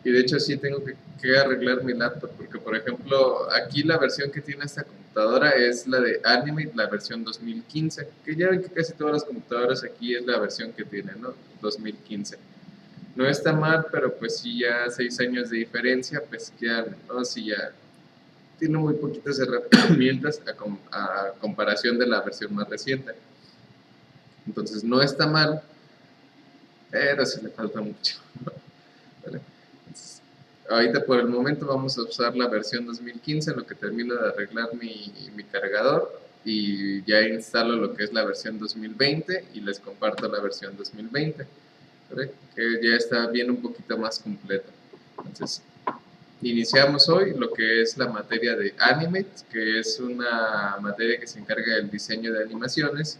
Y de hecho sí tengo que arreglar mi laptop, porque por ejemplo, aquí la versión que tiene esta computadora es la de Animate, la versión 2015, que ya ven que casi todas las computadoras aquí es la versión que tienen, ¿no? 2015. No está mal, pero pues sí ya 6 años de diferencia, pues ya, no, sí ya tiene muy poquitas herramientas a comparación de la versión más reciente. Entonces no está mal, pero sí le falta mucho. ¿Vale? Entonces, ahorita por el momento vamos a usar la versión 2015 en lo que termino de arreglar mi cargador y ya instalo lo que es la versión 2020 y les comparto la versión 2020, ¿vale? Que ya está bien un poquito más completa. Entonces, iniciamos hoy lo que es la materia de Animate, que es una materia que se encarga del diseño de animaciones.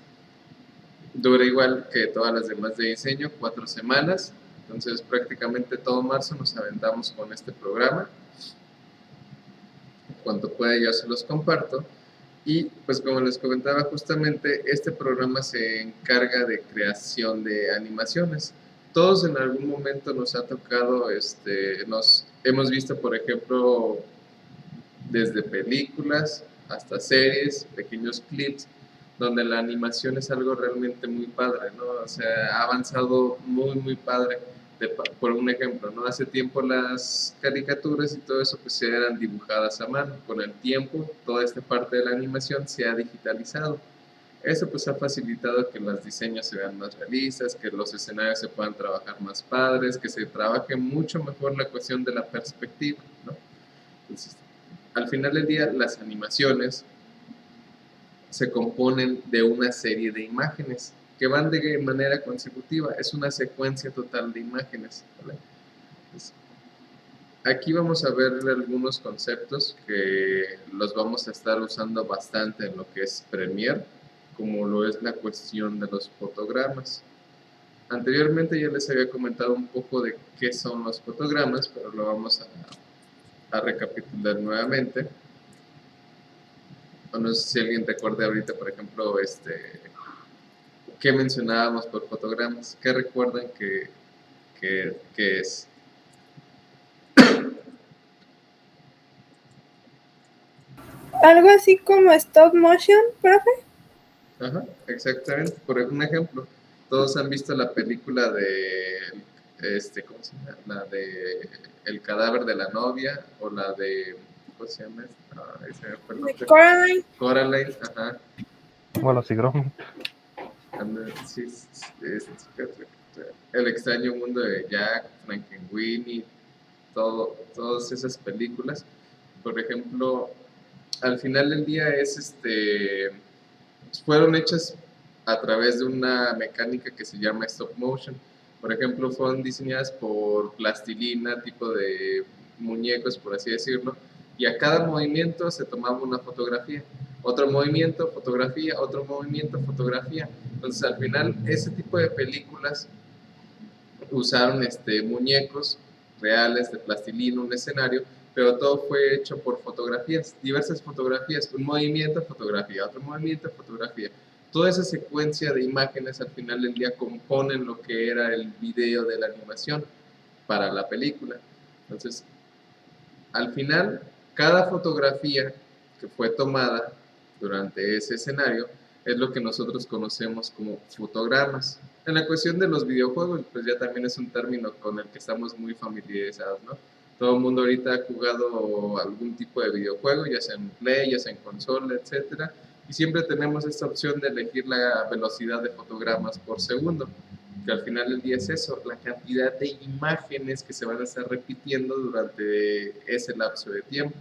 Dura igual que todas las demás de diseño, 4 semanas. Entonces prácticamente todo marzo nos aventamos con este programa. Cuanto pueda yo se los comparto. Y pues como les comentaba justamente, este programa se encarga de creación de animaciones. Todos en algún momento nos ha tocado, nos hemos visto por ejemplo desde películas hasta series, pequeños clips, donde la animación es algo realmente muy padre, ¿no? O sea, ha avanzado muy, muy padre. Por un ejemplo, ¿no? Hace tiempo las caricaturas y todo eso pues eran dibujadas a mano. Con el tiempo, toda esta parte de la animación se ha digitalizado. Eso pues ha facilitado que los diseños se vean más realistas, que los escenarios se puedan trabajar más padres, que se trabaje mucho mejor la cuestión de la perspectiva, ¿no? Entonces, al final del día, las animaciones se componen de una serie de imágenes que van de manera consecutiva. Es una secuencia total de imágenes, ¿vale? Entonces, aquí vamos a ver algunos conceptos que los vamos a estar usando bastante en lo que es Premiere, como lo es la cuestión de los fotogramas. Anteriormente ya les había comentado un poco de qué son los fotogramas, pero lo vamos a recapitular nuevamente. O no sé si alguien recuerde ahorita, por ejemplo, qué mencionábamos por fotogramas, qué recuerdan que es. Algo así como stop motion, profe. Ajá, exactamente. Por un ejemplo, todos han visto la película de, ¿cómo se llama? La de El cadáver de la novia, o la de, ¿cómo se llama? Ese fue el De nombre. Coraline. Coraline, ajá. Bueno, sí, Gromit. Sí, El extraño mundo de Jack, Frankenweenie, todas esas películas. Por ejemplo, al final del día fueron hechas a través de una mecánica que se llama stop motion. Por ejemplo, fueron diseñadas por plastilina, tipo de muñecos, por así decirlo, y a cada movimiento se tomaba una fotografía. Otro movimiento, fotografía, otro movimiento, fotografía. Entonces, al final, ese tipo de películas usaron muñecos reales de plastilina, un escenario, pero todo fue hecho por fotografías, diversas fotografías, un movimiento, fotografía, otro movimiento, fotografía. Toda esa secuencia de imágenes al final del día componen lo que era el video de la animación para la película. Entonces, al final, cada fotografía que fue tomada durante ese escenario es lo que nosotros conocemos como fotogramas. En la cuestión de los videojuegos, pues ya también es un término con el que estamos muy familiarizados, ¿no? Todo el mundo ahorita ha jugado algún tipo de videojuego, ya sea en Play, ya sea en consola, etcétera, y siempre tenemos esta opción de elegir la velocidad de fotogramas por segundo, que al final del día es eso, la cantidad de imágenes que se van a estar repitiendo durante ese lapso de tiempo.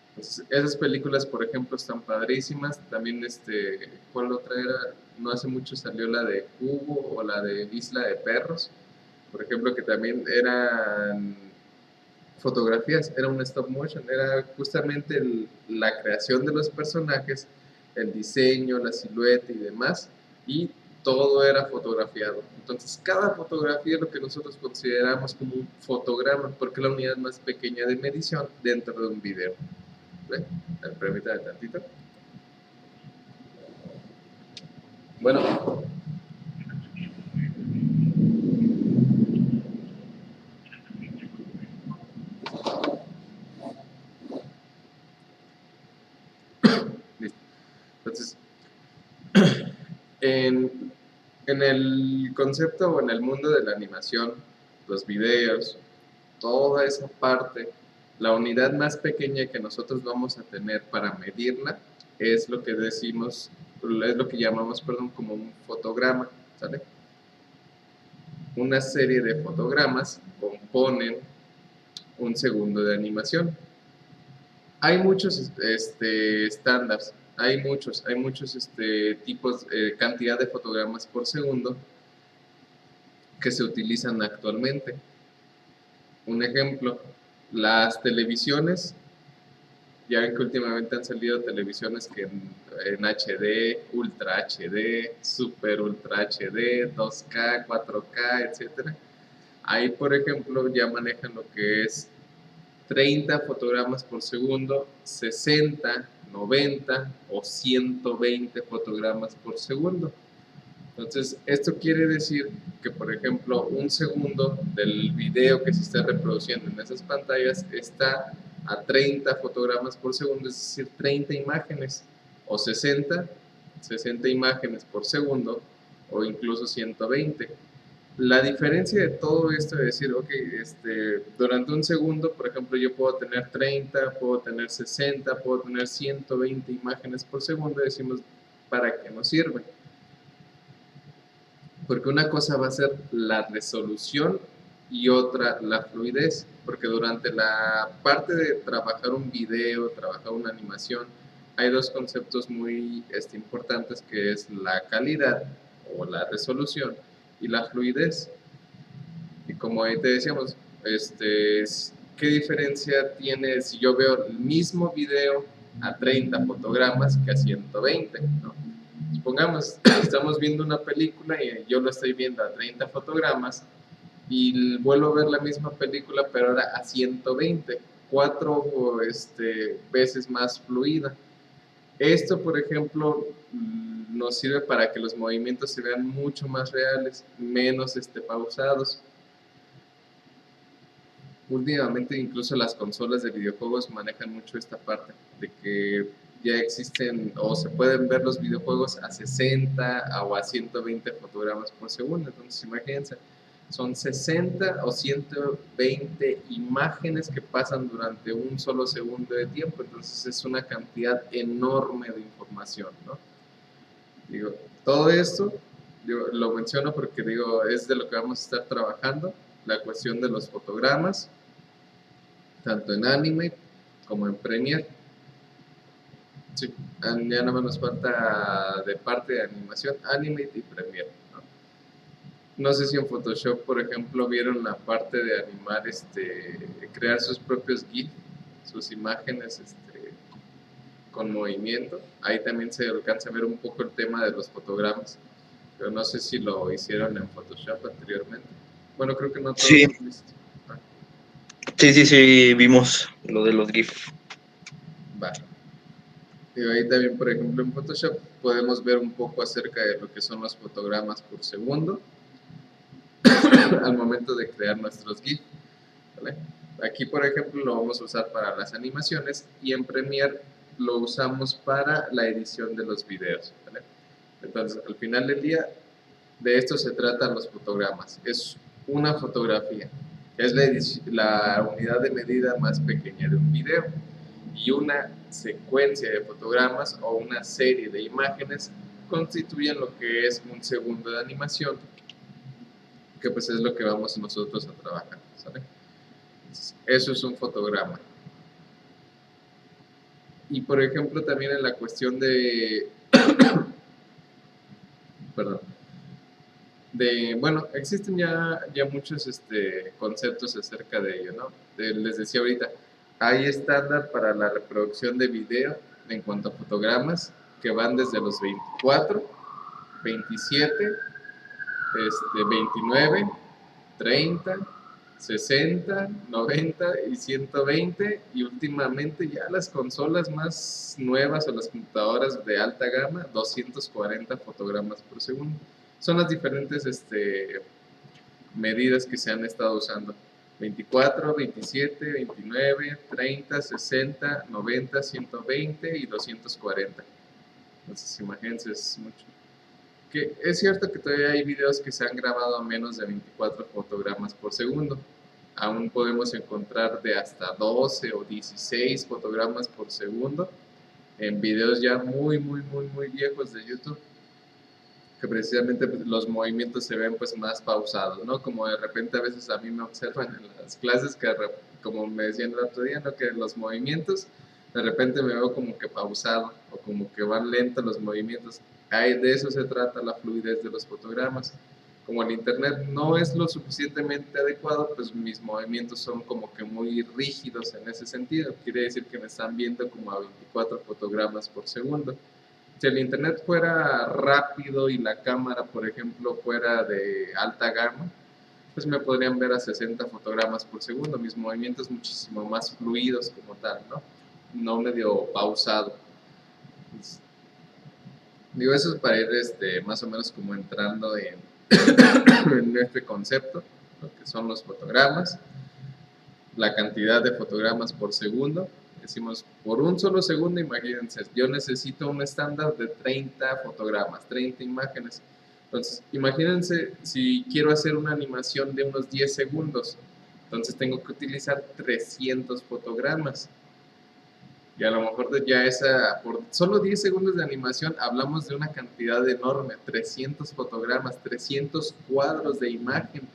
Entonces, esas películas, por ejemplo, están padrísimas. También, ¿cuál otra era? No hace mucho salió la de Cubo o la de Isla de Perros, por ejemplo, que también eran fotografías, era un stop motion, era justamente la creación de los personajes, el diseño, la silueta y demás, y todo era fotografiado. Entonces, cada fotografía es lo que nosotros consideramos como un fotograma, porque es la unidad más pequeña de medición dentro de un video. ¿Ven? Permítame tantito. Bueno, En, en el concepto o en el mundo de la animación, los videos, toda esa parte, la unidad más pequeña que nosotros vamos a tener para medirla es lo que decimos, es lo que llamamos, perdón, como un fotograma, ¿sale? Una serie de fotogramas componen un segundo de animación. Hay muchos estándares, hay muchos tipos, cantidad de fotogramas por segundo que se utilizan actualmente. Un ejemplo, las televisiones, ya ven que últimamente han salido televisiones que en HD, Ultra HD, Super Ultra HD, 2K, 4K, etcétera. Ahí, por ejemplo, ya manejan lo que es 30 fotogramas por segundo, 60, 90 o 120 fotogramas por segundo. Entonces, esto quiere decir que, por ejemplo, un segundo del video que se está reproduciendo en esas pantallas está a 30 fotogramas por segundo, es decir, 30 imágenes, o 60 imágenes por segundo, o incluso 120. La diferencia de todo esto es decir, ok, durante un segundo, por ejemplo, yo puedo tener 30, puedo tener 60, puedo tener 120 imágenes por segundo, decimos, ¿para qué nos sirve? Porque una cosa va a ser la resolución y otra la fluidez, porque durante la parte de trabajar un video, trabajar una animación, hay dos conceptos muy importantes, que es la calidad o la resolución y la fluidez. Y como ahí te decíamos, ¿qué diferencia tiene si yo veo el mismo video a 30 fotogramas que a 120? ¿No? Supongamos, estamos viendo una película y yo lo estoy viendo a 30 fotogramas y vuelvo a ver la misma película, pero ahora a 120, cuatro veces más fluida. Esto, por ejemplo, nos sirve para que los movimientos se vean mucho más reales, menos pausados. Últimamente incluso las consolas de videojuegos manejan mucho esta parte, de que ya existen o se pueden ver los videojuegos a 60 o a 120 fotogramas por segundo. Entonces imagínense, son 60 o 120 imágenes que pasan durante un solo segundo de tiempo. Entonces es una cantidad enorme de información, ¿no? Digo, todo esto yo lo menciono porque digo, es de lo que vamos a estar trabajando, la cuestión de los fotogramas, tanto en Animate como en Premiere. Sí, ya no nos falta de parte de animación, Animate y Premiere, ¿no? No sé si en Photoshop, por ejemplo, vieron la parte de animar, crear sus propios GIF, sus imágenes con movimiento. Ahí también se alcanza a ver un poco el tema de los fotogramas, pero no sé si lo hicieron en Photoshop anteriormente. Bueno, creo que no todos Sí. han visto. Sí, vimos lo de los GIF. Va. Y ahí también, por ejemplo, en Photoshop podemos ver un poco acerca de lo que son los fotogramas por segundo al momento de crear nuestros GIF, ¿vale? Aquí, por ejemplo, lo vamos a usar para las animaciones y en Premiere lo usamos para la edición de los videos, ¿vale? Entonces, al final del día, de esto se tratan los fotogramas. Es una fotografía, es la unidad de medida más pequeña de un video, y una secuencia de fotogramas o una serie de imágenes constituyen lo que es un segundo de animación, que pues es lo que vamos nosotros a trabajar, ¿sabe? Entonces, eso es un fotograma. Y por ejemplo también en la cuestión de perdón, bueno, existen ya muchos conceptos acerca de ello, ¿no? Les decía ahorita, hay estándar para la reproducción de video en cuanto a fotogramas que van desde los 24, 27, 29, 30, 60, 90 y 120, y últimamente ya las consolas más nuevas o las computadoras de alta gama, 240 fotogramas por segundo. Son las diferentes medidas que se han estado usando: 24, 27, 29, 30, 60, 90, 120 y 240. Entonces imagínense, es mucho. que es cierto que todavía hay videos que se han grabado a menos de 24 fotogramas por segundo. Aún podemos encontrar de hasta 12 o 16 fotogramas por segundo en videos ya muy viejos de YouTube, que precisamente pues, los movimientos se ven pues más pausados, ¿no? Como de repente a veces a mí me observan en las clases que como me decían el otro día, ¿no? Que los movimientos de repente me veo como que pausado o como que van lentos los movimientos. Ahí de eso se trata la fluidez de los fotogramas. Como el internet no es lo suficientemente adecuado, pues mis movimientos son como que muy rígidos en ese sentido. Quiere decir que me están viendo como a 24 fotogramas por segundo. Si el internet fuera rápido y la cámara, por ejemplo, fuera de alta gama, pues me podrían ver a 60 fotogramas por segundo, mis movimientos muchísimo más fluidos como tal, ¿no? No medio pausado. Pues, digo, eso es para ir más o menos como entrando en, en este concepto, lo que son los fotogramas, la cantidad de fotogramas por segundo. Decimos, por un solo segundo, imagínense, yo necesito un estándar de 30 fotogramas, 30 imágenes. Entonces, imagínense si quiero hacer una animación de unos 10 segundos, entonces tengo que utilizar 300 fotogramas. Y a lo mejor ya por solo 10 segundos de animación hablamos de una cantidad enorme, 300 fotogramas, 300 cuadros de imagen.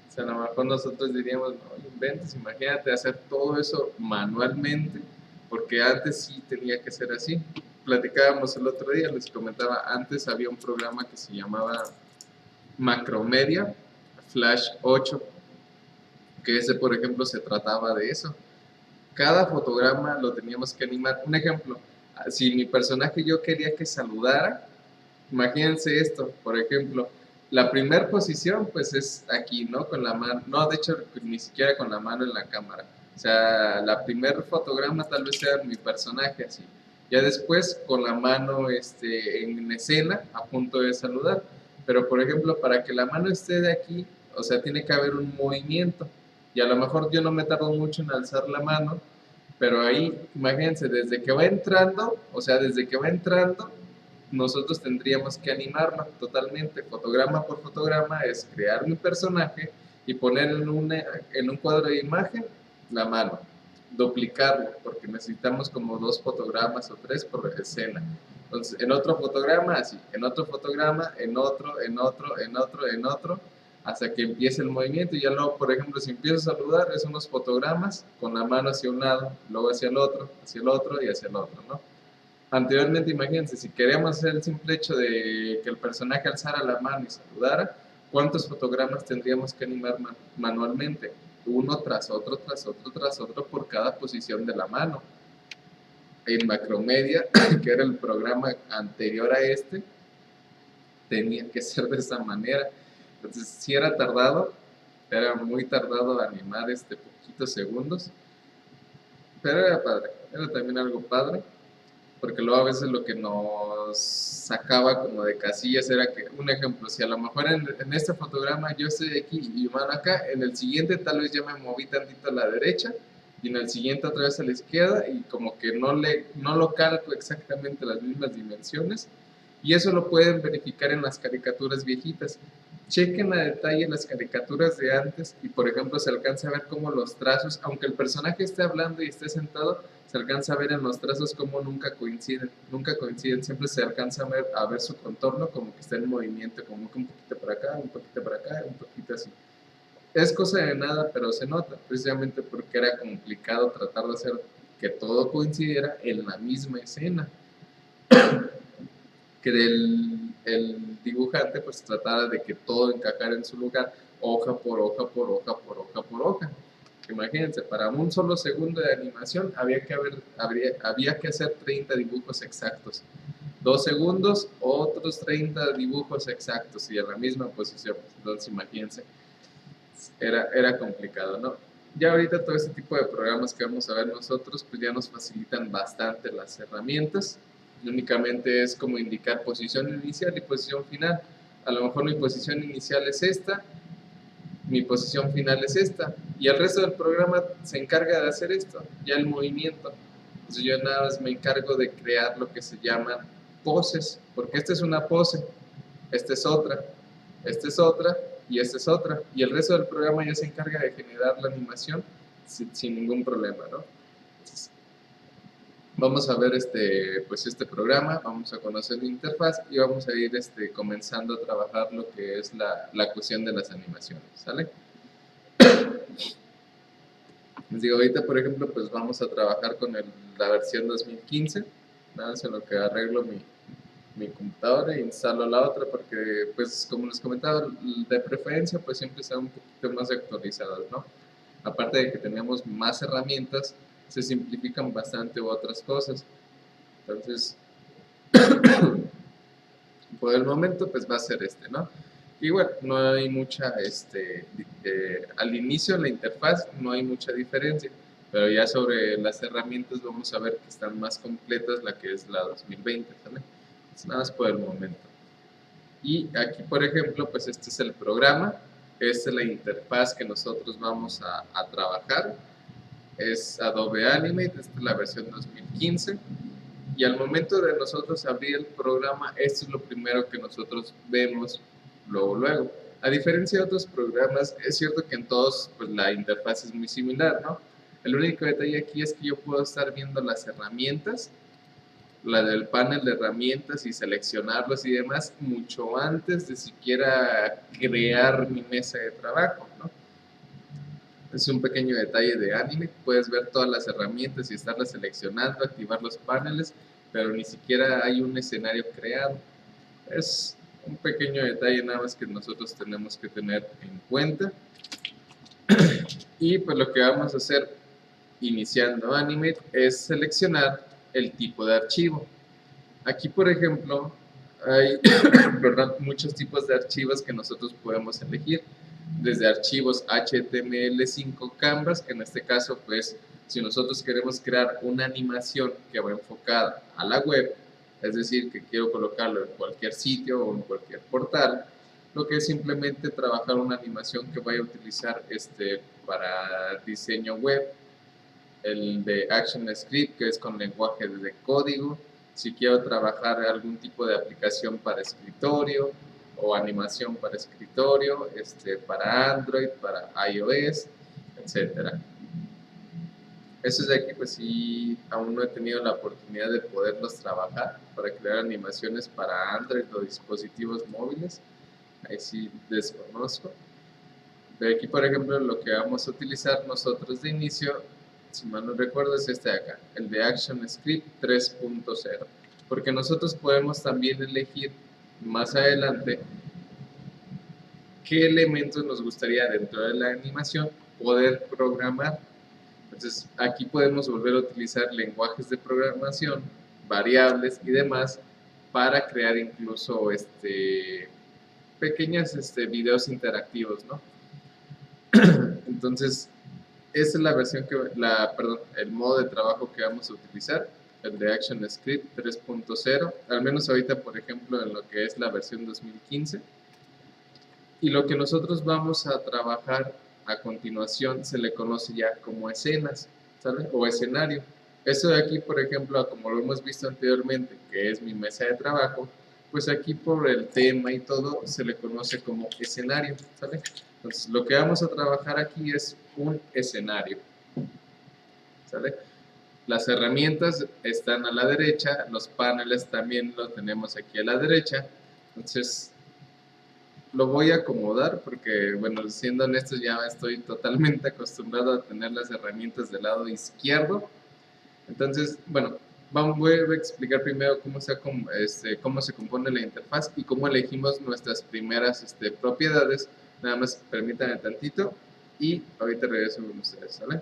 O sea, a lo mejor nosotros diríamos, no inventes, imagínate hacer todo eso manualmente, porque antes sí tenía que ser así. Platicábamos el otro día, les comentaba, antes había un programa que se llamaba Macromedia Flash 8, que ese, por ejemplo, se trataba de eso. Cada fotograma lo teníamos que animar. Un ejemplo, si mi personaje yo quería que saludara, imagínense esto, por ejemplo, la primera posición pues es aquí, ¿no? Con la mano, no, de hecho ni siquiera con la mano en la cámara. O sea, la primer fotograma tal vez sea mi personaje así. Ya después con la mano en escena a punto de saludar. Pero por ejemplo, para que la mano esté de aquí, o sea, tiene que haber un movimiento. Y a lo mejor yo no me tardo mucho en alzar la mano, pero ahí, imagínense, desde que va entrando, o sea, desde que va entrando, nosotros tendríamos que animarlo totalmente, fotograma por fotograma, es crear un personaje y poner en un cuadro de imagen la mano, duplicarlo, porque necesitamos como 2 fotogramas o 3 por escena. Entonces, en otro fotograma, así, en otro fotograma, en otro, hasta que empiece el movimiento. Y ya luego, por ejemplo, si empiezo a saludar, es unos fotogramas con la mano hacia un lado, luego hacia el otro y hacia el otro, ¿no? Anteriormente, imagínense, si queríamos hacer el simple hecho de que el personaje alzara la mano y saludara, ¿cuántos fotogramas tendríamos que animar manualmente? Uno tras otro, por cada posición de la mano. En Macromedia, que era el programa anterior a este, tenía que ser de esa manera. Entonces, si era tardado, era muy tardado animar poquitos segundos, pero era padre, era también algo padre, porque luego a veces lo que nos sacaba como de casillas era que, un ejemplo, si a lo mejor en este fotograma yo estoy aquí y mano acá, en el siguiente tal vez ya me moví tantito a la derecha y en el siguiente otra vez a la izquierda y como que no lo calco exactamente las mismas dimensiones, y eso lo pueden verificar en las caricaturas viejitas. Chequen a detalle las caricaturas de antes y, por ejemplo, se alcanza a ver cómo los trazos, aunque el personaje esté hablando y esté sentado, se alcanza a ver en los trazos cómo nunca coinciden, siempre se alcanza a ver su contorno como que está en movimiento, como que un poquito para acá, un poquito para acá, un poquito así. Es cosa de nada, pero se nota, precisamente porque era complicado tratar de hacer que todo coincidiera en la misma escena. Que el dibujante pues tratara de que todo encacara en su lugar, hoja por hoja por hoja por hoja por hoja. Imagínense, para un solo segundo de animación había que hacer 30 dibujos exactos. 2 segundos, otros 30 dibujos exactos y en la misma posición. Entonces imagínense, era complicado, ¿no? Ya ahorita todo este tipo de programas que vamos a ver nosotros pues ya nos facilitan bastante las herramientas. Únicamente es como indicar posición inicial y posición final. A lo mejor mi posición inicial es esta, mi posición final es esta, y el resto del programa se encarga de hacer esto, ya el movimiento. Entonces yo nada más me encargo de crear lo que se llaman poses, porque esta es una pose. esta es otra y esta es otra. Y el resto del programa ya se encarga de generar la animación sin ningún problema, ¿no? Entonces, vamos a ver pues este programa, vamos a conocer la interfaz y vamos a ir comenzando a trabajar lo que es la cuestión de las animaciones, ¿sale? Les digo, ahorita por ejemplo, pues vamos a trabajar con la versión 2015, nada más en lo que arreglo mi computadora e instalo la otra porque, pues como les comentaba, de preferencia pues siempre están un poquito más actualizadas, ¿no? Aparte de que tenemos más herramientas, se simplifican bastante otras cosas. Entonces, por el momento pues va a ser ¿no? Y bueno, no hay mucha, al inicio la interfaz no hay mucha diferencia, pero ya sobre las herramientas vamos a ver que están más completas la que es la 2020, ¿sale? Es nada más por el momento. Y aquí, por ejemplo, pues este es el programa, esta es la interfaz que nosotros vamos a trabajar, es Adobe Animate, esta es la versión 2015. Y al momento de nosotros abrir el programa, esto es lo primero que nosotros vemos luego. A diferencia de otros programas, es cierto que en todos pues, la interfaz es muy similar, ¿no? El único detalle aquí es que yo puedo estar viendo las herramientas, la del panel de herramientas y seleccionarlos y demás, mucho antes de siquiera crear mi mesa de trabajo, ¿no? Es un pequeño detalle de Animate, puedes ver todas las herramientas y estarlas seleccionando, activar los paneles, pero ni siquiera hay un escenario creado. Es un pequeño detalle nada más que nosotros tenemos que tener en cuenta. Y pues lo que vamos a hacer iniciando Animate es seleccionar el tipo de archivo. Aquí, por ejemplo, hay muchos tipos de archivos que nosotros podemos elegir, desde archivos HTML5 Canvas, que en este caso, pues, si nosotros queremos crear una animación que va enfocada a la web, es decir, que quiero colocarlo en cualquier sitio o en cualquier portal, lo que es simplemente trabajar una animación que vaya a utilizar para diseño web, el de ActionScript, que es con lenguaje de código. Si quiero trabajar algún tipo de aplicación para escritorio o animación para escritorio, para Android, para iOS, etcétera. Esos de aquí, pues sí, aún no he tenido la oportunidad de poderlos trabajar para crear animaciones para Android o dispositivos móviles. Ahí sí desconozco. De aquí, por ejemplo, lo que vamos a utilizar nosotros de inicio, si mal no recuerdo, es este de acá, el de ActionScript 3.0, porque nosotros podemos también elegir más adelante qué elementos nos gustaría dentro de la animación poder programar. Entonces, aquí podemos volver a utilizar lenguajes de programación, variables y demás para crear incluso pequeños videos interactivos, ¿no? Entonces, esa es la versión el modo de trabajo que vamos a utilizar, el de ActionScript 3.0, al menos ahorita, por ejemplo, en lo que es la versión 2015. Y lo que nosotros vamos a trabajar a continuación se le conoce ya como escenas, ¿sabes? O escenario. Eso de aquí, por ejemplo, como lo hemos visto anteriormente, que es mi mesa de trabajo, pues aquí por el tema y todo se le conoce como escenario, ¿sale? Entonces, lo que vamos a trabajar aquí es un escenario, ¿sale? Las herramientas están a la derecha, los paneles también lo tenemos aquí a la derecha. Entonces, lo voy a acomodar porque, bueno, siendo honestos, ya estoy totalmente acostumbrado a tener las herramientas del lado izquierdo. Entonces, bueno, voy a explicar primero cómo se compone la interfaz y cómo elegimos nuestras primeras propiedades. Nada más permítanme tantito y ahorita regreso con ustedes, ¿vale?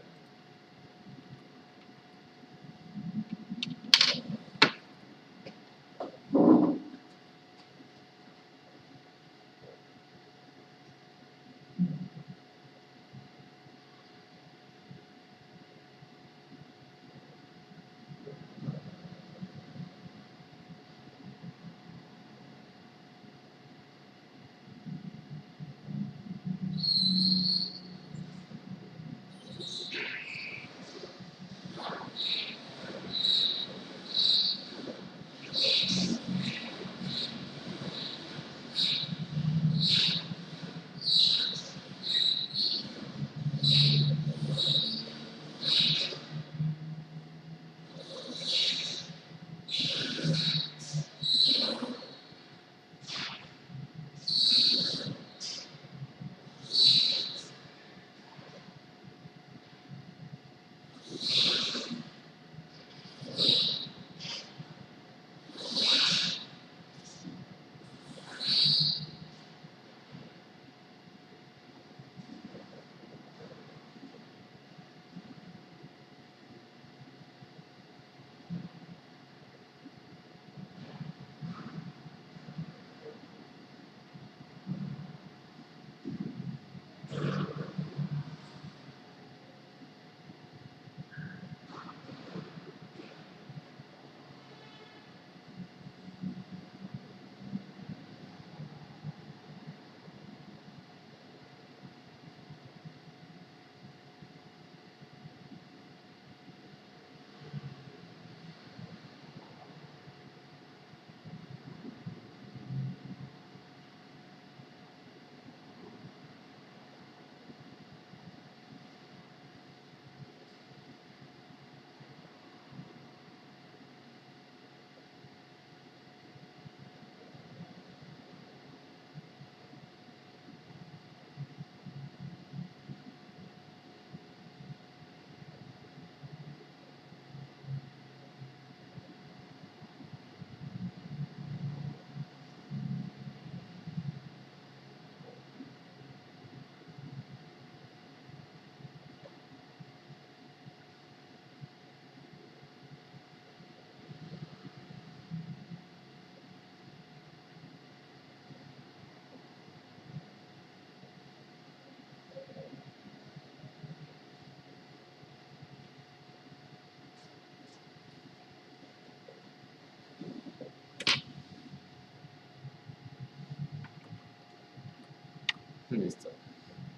Listo.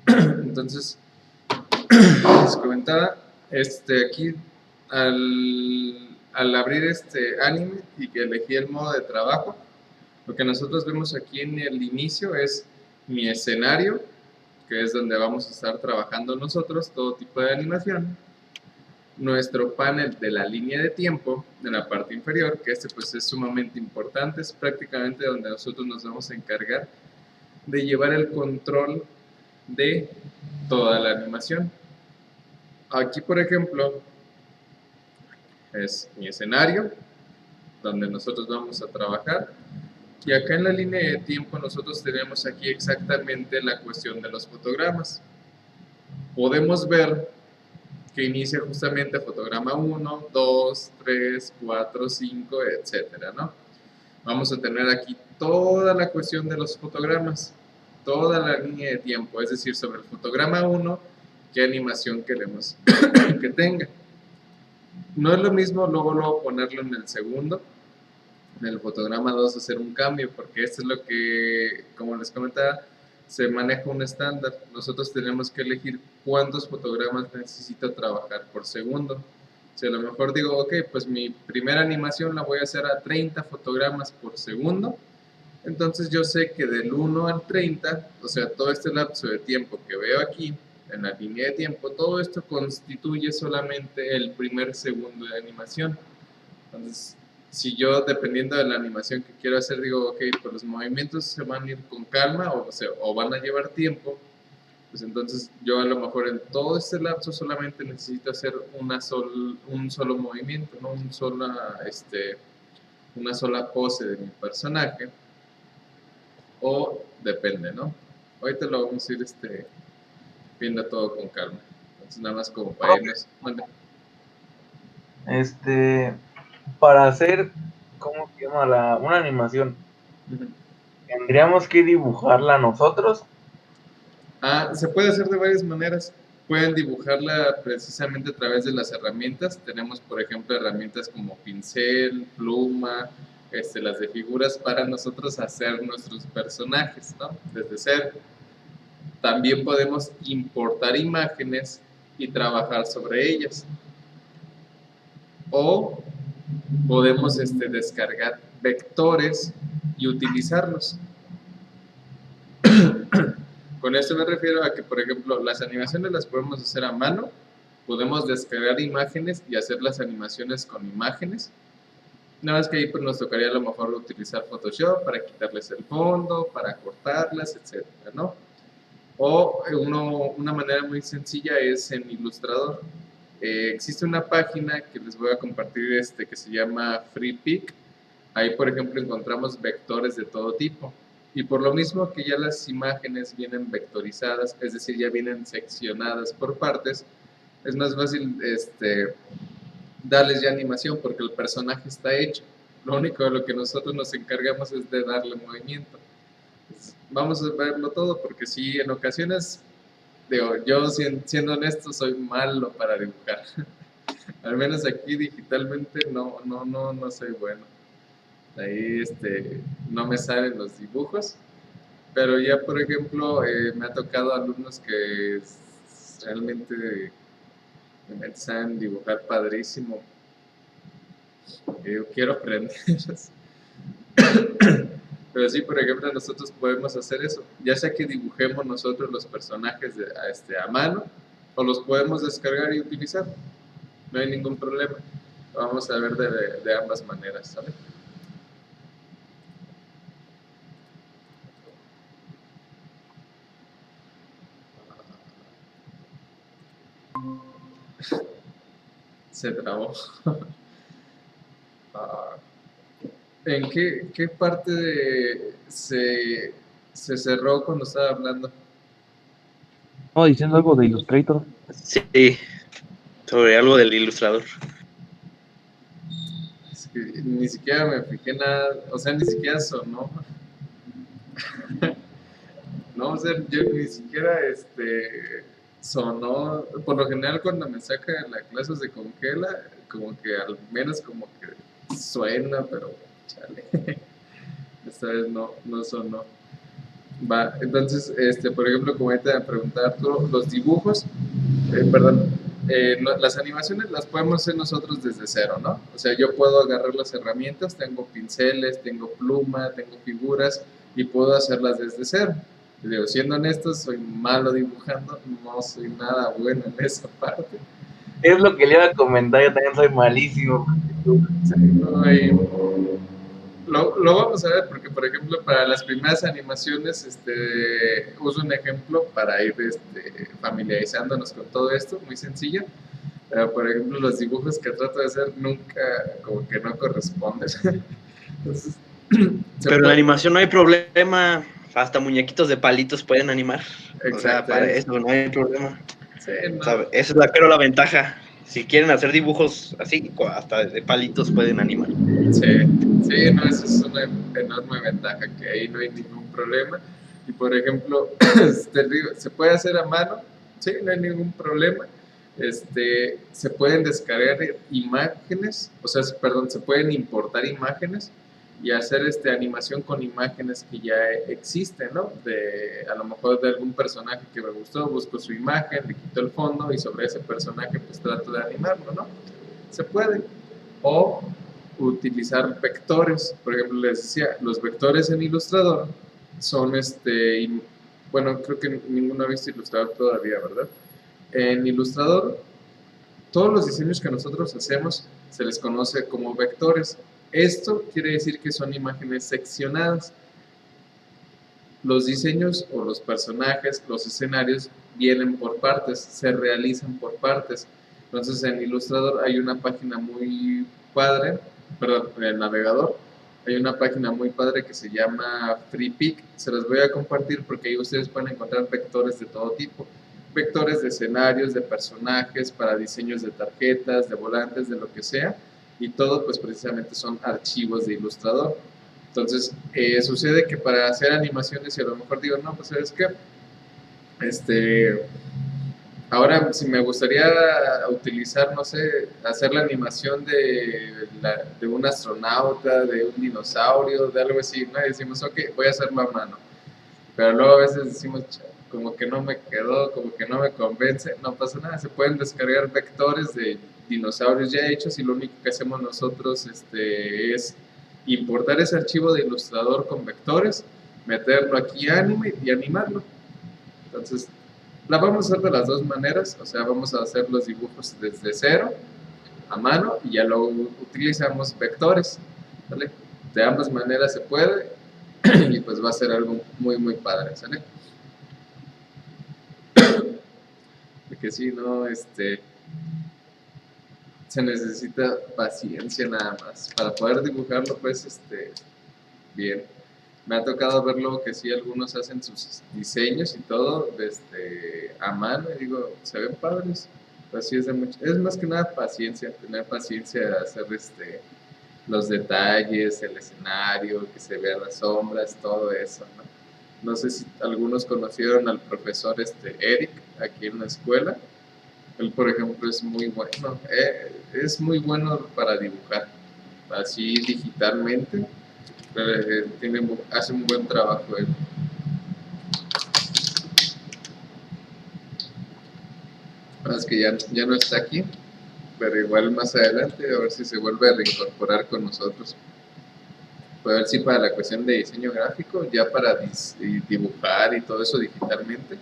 Entonces, les comentaba, aquí al abrir este anime y que elegí el modo de trabajo, lo que nosotros vemos aquí en el inicio es mi escenario, que es donde vamos a estar trabajando nosotros, todo tipo de animación. Nuestro panel de la línea de tiempo, en la parte inferior, que pues es sumamente importante, es prácticamente donde nosotros nos vamos a encargar de llevar el control de toda la animación. Aquí, por ejemplo, es mi escenario, donde nosotros vamos a trabajar. Y acá en la línea de tiempo nosotros tenemos aquí exactamente la cuestión de los fotogramas. Podemos ver que inicia justamente fotograma 1, 2, 3, 4, 5, etcétera, ¿no? Vamos a tener aquí toda la cuestión de los fotogramas, toda la línea de tiempo, es decir, sobre el fotograma 1, qué animación queremos que tenga. No es lo mismo luego ponerlo en el segundo, en el fotograma 2 hacer un cambio, porque esto es lo que, como les comentaba, se maneja un estándar. Nosotros tenemos que elegir cuántos fotogramas necesito trabajar por segundo. Si a lo mejor digo, ok, pues mi primera animación la voy a hacer a 30 fotogramas por segundo, entonces yo sé que del 1 al 30, o sea, todo este lapso de tiempo que veo aquí, en la línea de tiempo, todo esto constituye solamente el primer segundo de animación. Entonces, si yo, dependiendo de la animación que quiero hacer, digo, ok, pues los movimientos se van a ir con calma o van a llevar tiempo, pues entonces yo a lo mejor en todo este lapso solamente necesito hacer un solo movimiento, ¿no? Una sola pose de mi personaje, o depende, ¿no? Ahorita lo vamos a ir viendo todo con calma. Entonces nada más como para irnos. Mande. Para hacer, ¿cómo se llama? Una animación, ¿tendríamos que dibujarla nosotros? Se puede hacer de varias maneras. Pueden dibujarla precisamente a través de las herramientas. Tenemos, por ejemplo, herramientas como pincel, pluma, las de figuras para nosotros hacer nuestros personajes, ¿no? Desde cero. También podemos importar imágenes y trabajar sobre ellas. O podemos descargar vectores y utilizarlos. Con esto me refiero a que, por ejemplo, las animaciones las podemos hacer a mano, podemos descargar imágenes y hacer las animaciones con imágenes. Nada más que ahí pues, nos tocaría a lo mejor utilizar Photoshop para quitarles el fondo, para cortarlas, etcétera, ¿no? O una manera muy sencilla es en Illustrator. Existe una página que les voy a compartir que se llama FreePic. Ahí, por ejemplo, encontramos vectores de todo tipo. Y por lo mismo que ya las imágenes vienen vectorizadas, es decir, ya vienen seccionadas por partes, es más fácil darles ya animación porque el personaje está hecho. Lo único de lo que nosotros nos encargamos es de darle movimiento. Pues, vamos a verlo todo porque sí, en ocasiones, digo, yo siendo honesto soy malo para dibujar. Al menos aquí digitalmente no soy bueno. Ahí no me salen los dibujos, pero ya por ejemplo me ha tocado alumnos que realmente saben dibujar padrísimo. Yo quiero aprenderlos. Pero sí, por ejemplo, nosotros podemos hacer eso, ya sea que dibujemos nosotros los personajes a mano o los podemos descargar y utilizar, no hay ningún problema. Vamos a ver de ambas maneras, ¿sabes? Se trabó. ¿En qué parte se cerró cuando estaba hablando? Estaba diciendo algo de Illustrator. Sí, sobre algo del ilustrador. Es que ni siquiera me fijé nada, o sea, ni siquiera sonó. No, o sea, yo ni siquiera sonó. Por lo general, cuando me saca en las clases de Congela, como que al menos como que suena, pero chale. Esta vez no sonó. Va, entonces, por ejemplo, como ahorita preguntar Arturo, los dibujos, perdón, las animaciones las podemos hacer nosotros desde cero, ¿no? O sea, yo puedo agarrar las herramientas, tengo pinceles, tengo pluma, tengo figuras y puedo hacerlas desde cero. Y digo, siendo honesto, soy malo dibujando, no soy nada bueno en esa parte. Es lo que le iba a comentar, yo también soy malísimo. Sí, no, lo vamos a ver porque, por ejemplo, para las primeras animaciones, uso un ejemplo para ir familiarizándonos con todo esto, muy sencillo. Pero, por ejemplo, los dibujos que trato de hacer nunca, como que no corresponden. Entonces, Pero en la animación no hay problema, hasta muñequitos de palitos pueden animar. O sea, para exactamente. eso no hay problema. Sí, no. O sea, esa es la ventaja. Si quieren hacer dibujos así, hasta de palitos pueden animar. Sí, no, esa es una enorme ventaja, que ahí no hay ningún problema. Y por ejemplo, te digo, se puede hacer a mano, sí, no hay ningún problema. Se pueden descargar imágenes, o sea, perdón, se pueden importar imágenes y hacer animación con imágenes que ya existen, ¿no? A lo mejor de algún personaje que me gustó, busco su imagen, le quito el fondo y sobre ese personaje pues trato de animarlo, ¿no? Se puede. O utilizar vectores, por ejemplo, les decía, los vectores en Illustrator son bueno, creo que ninguno ha visto Illustrator todavía, ¿verdad? En Illustrator, todos los diseños que nosotros hacemos se les conoce como vectores. Esto quiere decir que son imágenes seccionadas. Los diseños o los personajes, los escenarios, vienen por partes, se realizan por partes. Entonces en Illustrator hay una página muy padre, perdón, en el navegador, hay una página muy padre que se llama FreePic, se las voy a compartir porque ahí ustedes pueden encontrar vectores de todo tipo, vectores de escenarios, de personajes, para diseños de tarjetas, de volantes, de lo que sea, y todo pues precisamente son archivos de Illustrator. Entonces, sucede que para hacer animaciones, y a lo mejor digo, no, pues sabes qué, ahora si me gustaría utilizar, no sé, hacer la animación de un astronauta, de un dinosaurio, de algo así, ¿no? Y decimos, ok, voy a hacerlo a mano. Pero luego a veces decimos, como que no me quedó, como que no me convence, no pasa nada, se pueden descargar vectores de dinosaurios ya hechos y lo único que hacemos nosotros es importar ese archivo de Illustrator con vectores, meterlo aquí a Anime y animarlo. Entonces, la vamos a hacer de las dos maneras, o sea, vamos a hacer los dibujos desde cero, a mano, y ya luego utilizamos vectores, ¿vale? De ambas maneras se puede, y pues va a ser algo muy, muy padre, ¿sale? Porque si no, se necesita paciencia nada más. Para poder dibujarlo, pues, bien. Me ha tocado ver luego que sí, algunos hacen sus diseños y todo a mano, y digo, se ven padres. Pues sí, es más que nada paciencia, tener paciencia de hacer los detalles, el escenario, que se vean las sombras, todo eso, ¿no? No sé si algunos conocieron al profesor Eric aquí en la escuela. Él, por ejemplo, es muy bueno para dibujar, así digitalmente. Hace un buen trabajo él. Es que ya no está aquí, pero igual más adelante a ver si se vuelve a reincorporar con nosotros. A ver si para la cuestión de diseño gráfico, ya para dibujar y todo eso digitalmente,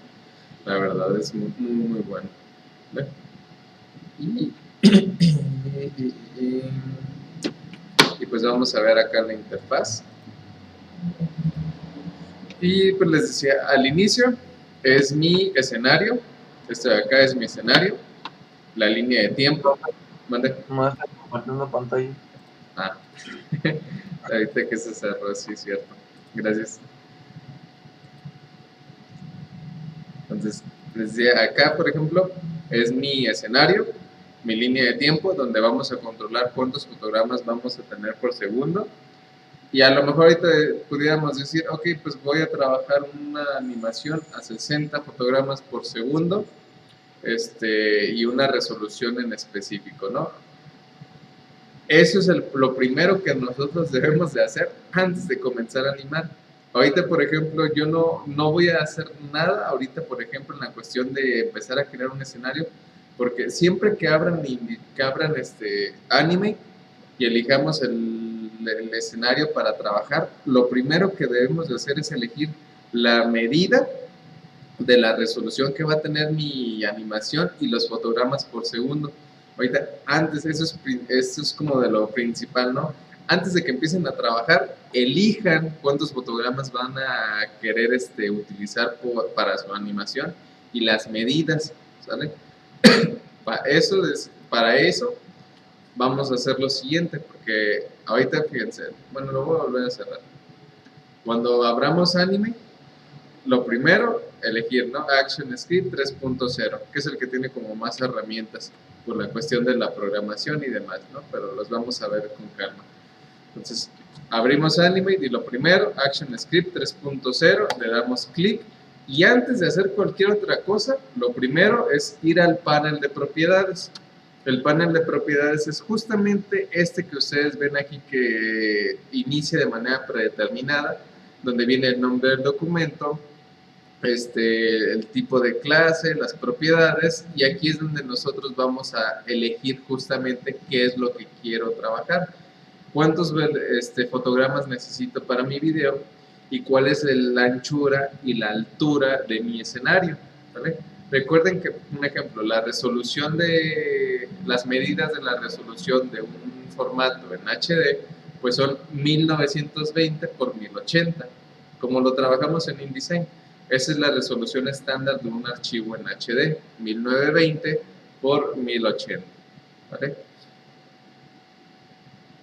la verdad es muy, muy, muy bueno. ¿Ve? Y pues vamos a ver acá la interfaz. Y pues les decía, al inicio es mi escenario, este de acá es mi escenario, la línea de tiempo. ¿Mande? No está compartiendo pantalla. Ah, ahorita que se cerró, sí, es cierto. Gracias. Entonces, les decía, acá, por ejemplo, es mi escenario, mi línea de tiempo, donde vamos a controlar cuántos fotogramas vamos a tener por segundo. Y a lo mejor ahorita pudiéramos decir, ok, pues voy a trabajar una animación a 60 fotogramas por segundo, y una resolución en específico, ¿no? Eso es lo primero que nosotros debemos de hacer antes de comenzar a animar. Ahorita, por ejemplo, yo no voy a hacer nada ahorita, por ejemplo, en la cuestión de empezar a crear un escenario, porque siempre que abran anime y elijamos el escenario para trabajar, lo primero que debemos de hacer es elegir la medida de la resolución que va a tener mi animación y los fotogramas por segundo. Ahorita, antes, eso es como de lo principal, ¿no? Antes de que empiecen a trabajar, elijan cuántos fotogramas van a querer utilizar para su animación y las medidas, ¿sale? Para eso vamos a hacer lo siguiente, porque ahorita, fíjense, bueno, lo voy a volver a cerrar. Cuando abramos anime, lo primero, elegir, ¿no? ActionScript 3.0, que es el que tiene como más herramientas por la cuestión de la programación y demás, ¿no? Pero los vamos a ver con calma. Entonces, abrimos Animate y lo primero, ActionScript 3.0, le damos clic y antes de hacer cualquier otra cosa, lo primero es ir al panel de propiedades. El panel de propiedades es justamente este que ustedes ven aquí que inicia de manera predeterminada, donde viene el nombre del documento, el tipo de clase, las propiedades, y aquí es donde nosotros vamos a elegir justamente qué es lo que quiero trabajar, cuántos fotogramas necesito para mi video y cuál es la anchura y la altura de mi escenario, ¿vale? Recuerden que, un ejemplo, las medidas de la resolución de un formato en HD, pues son 1920 por 1080, como lo trabajamos en InDesign. Esa es la resolución estándar de un archivo en HD, 1920 por 1080, ¿vale?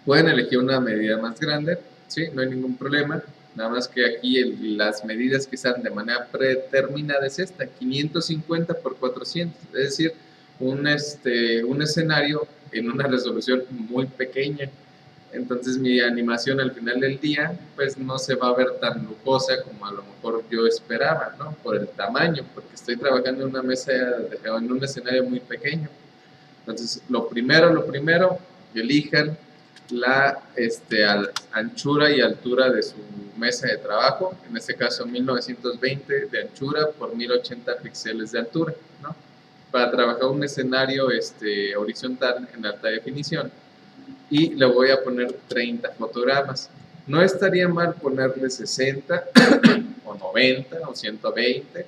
Pueden elegir una medida más grande, ¿sí? No hay ningún problema. Nada más que aquí las medidas que están de manera predeterminada es esta, 550 por 400, es decir, un escenario en una resolución muy pequeña. Entonces mi animación al final del día pues no se va a ver tan lujosa como a lo mejor yo esperaba, ¿no? Por el tamaño, porque estoy trabajando en en un escenario muy pequeño. Entonces lo primero, elijan la anchura y altura de su mesa de trabajo, en este caso 1920 de anchura por 1080 píxeles de altura, ¿no? Para trabajar un escenario horizontal en alta definición, y le voy a poner 30 fotogramas. No estaría mal ponerle 60 o 90 o 120,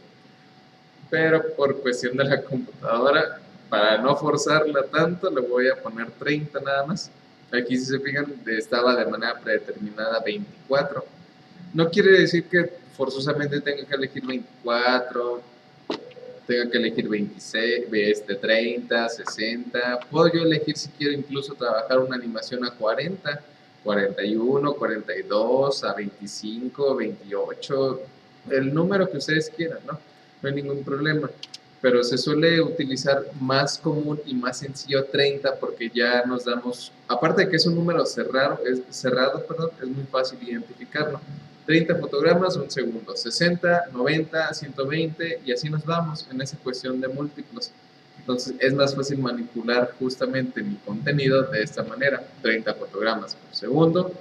pero por cuestión de la computadora, para no forzarla tanto, le voy a poner 30 nada más. Aquí, si se fijan, estaba de manera predeterminada 24. No quiere decir que forzosamente tenga que elegir 24, tenga que elegir 26, 30, 60. Puedo yo elegir si quiero incluso trabajar una animación a 40, 41, 42, a 25, 28, el número que ustedes quieran, ¿no? No hay ningún problema. Pero se suele utilizar más común y más sencillo 30 porque ya nos damos, aparte de que es un número cerrado, es muy fácil identificarlo. 30 fotogramas, un segundo, 60, 90, 120 y así nos vamos en esa cuestión de múltiplos. Entonces es más fácil manipular justamente mi contenido de esta manera, 30 fotogramas por segundo,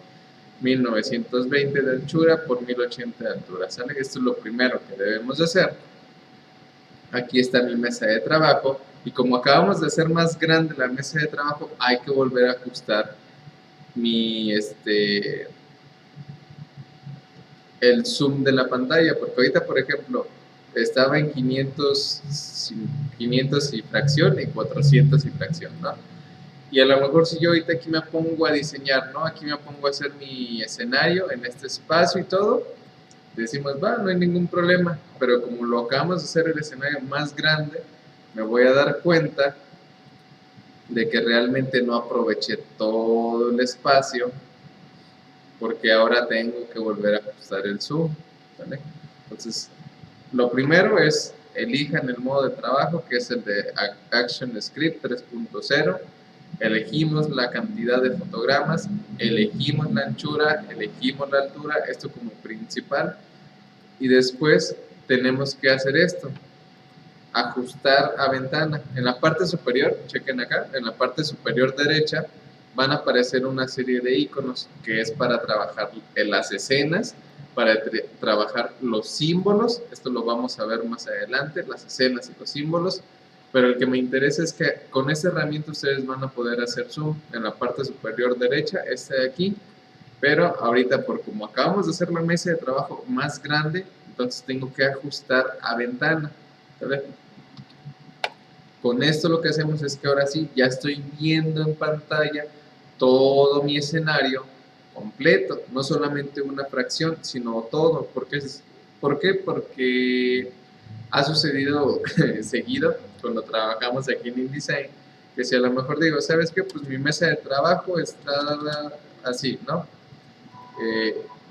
1920 de anchura por 1080 de altura, ¿sale? Esto es lo primero que debemos de hacer. Aquí está mi mesa de trabajo y como acabamos de hacer más grande la mesa de trabajo, hay que volver a ajustar el zoom de la pantalla, porque ahorita, por ejemplo, estaba en 500 y fracción y 400 y fracción, ¿no? Y a lo mejor si yo ahorita aquí me pongo a diseñar, ¿no? Aquí me pongo a hacer mi escenario en este espacio y todo, decimos, va, no hay ningún problema, pero como lo acabamos de hacer el escenario más grande, me voy a dar cuenta de que realmente no aproveché todo el espacio, porque ahora tengo que volver a ajustar el zoom, ¿vale? Entonces, lo primero es, elijan el modo de trabajo, que es el de ActionScript 3.0, elegimos la cantidad de fotogramas, elegimos la anchura, elegimos la altura, esto como principal, y después tenemos que hacer esto, ajustar a ventana. En la parte superior, chequen acá, en la parte superior derecha, van a aparecer una serie de iconos que es para trabajar en las escenas para trabajar los símbolos. Esto lo vamos a ver más adelante, las escenas y los símbolos. Pero el que me interesa es que con esta herramienta ustedes van a poder hacer zoom en la parte superior derecha, este de aquí. Pero ahorita, por como acabamos de hacer la mesa de trabajo más grande, entonces tengo que ajustar a ventana. ¿Vale? Con esto lo que hacemos es que ahora sí, ya estoy viendo en pantalla todo mi escenario completo, no solamente una fracción, sino todo. ¿Por qué? Porque ha sucedido seguido cuando trabajamos aquí en InDesign, que si a lo mejor digo, ¿sabes qué? Pues mi mesa de trabajo está así, ¿no?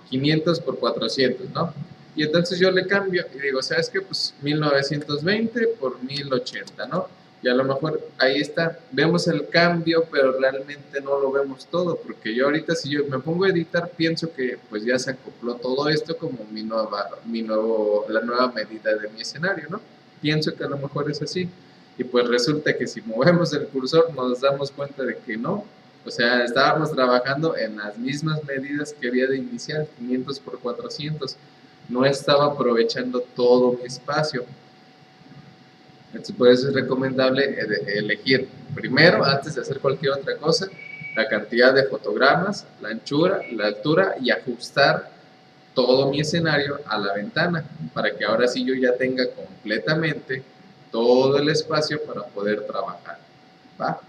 500 por 400, ¿no? Y entonces yo le cambio y digo, ¿sabes qué? Pues 1920 por 1080, ¿no? Y a lo mejor ahí está, vemos el cambio, pero realmente no lo vemos todo, porque yo ahorita si yo me pongo a editar, pienso que pues ya se acopló todo esto como la nueva medida de mi escenario, ¿no? Pienso que a lo mejor es así, y pues resulta que si movemos el cursor nos damos cuenta de que no. O sea, estábamos trabajando en las mismas medidas que había de inicial, 500 por 400. No estaba aprovechando todo mi espacio. Entonces, por eso es recomendable elegir primero, antes de hacer cualquier otra cosa, la cantidad de fotogramas, la anchura, la altura y ajustar todo mi escenario a la ventana para que ahora sí yo ya tenga completamente todo el espacio para poder trabajar. ¿Va?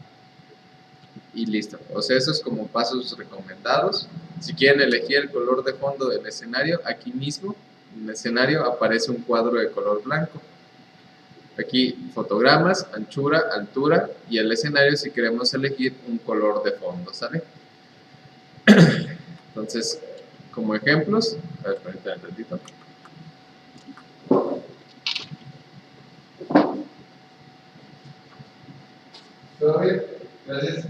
Y listo. O sea, esos como pasos recomendados. Si quieren elegir el color de fondo del escenario, aquí mismo en el escenario aparece un cuadro de color blanco. Aquí fotogramas, anchura, altura y el escenario si queremos elegir un color de fondo, ¿sale? Entonces, como ejemplos, a ver, permítanme un tantito. ¿Todo bien? Gracias.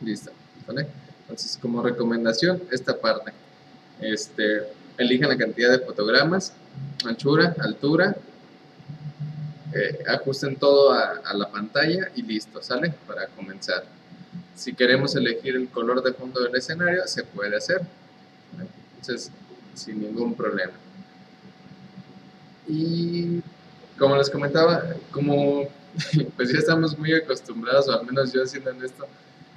Listo, ¿vale? Entonces, como recomendación, esta parte, elijan la cantidad de fotogramas, anchura, altura, ajusten todo a la pantalla y listo, ¿sale? Para comenzar. Si queremos elegir el color de fondo del escenario, se puede hacer, ¿vale? Entonces, sin ningún problema. Y como les comentaba, como pues ya estamos muy acostumbrados, o al menos yo haciendo en esto,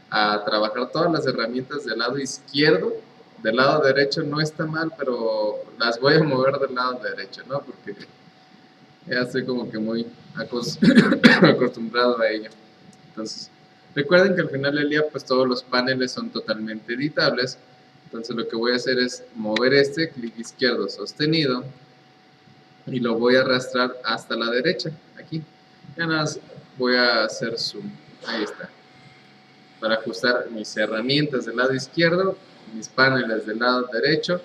a trabajar todas las herramientas del lado izquierdo. Del lado derecho no está mal, pero las voy a mover del lado derecho, ¿no? Porque ya estoy como que muy acostumbrado a ello. Entonces, recuerden que al final del día, pues todos los paneles son totalmente editables. Entonces, lo que voy a hacer es mover clic izquierdo sostenido, y lo voy a arrastrar hasta la derecha, aquí. Ya nada más voy a hacer zoom, ahí está. Para ajustar mis herramientas del lado izquierdo, mis paneles del lado derecho,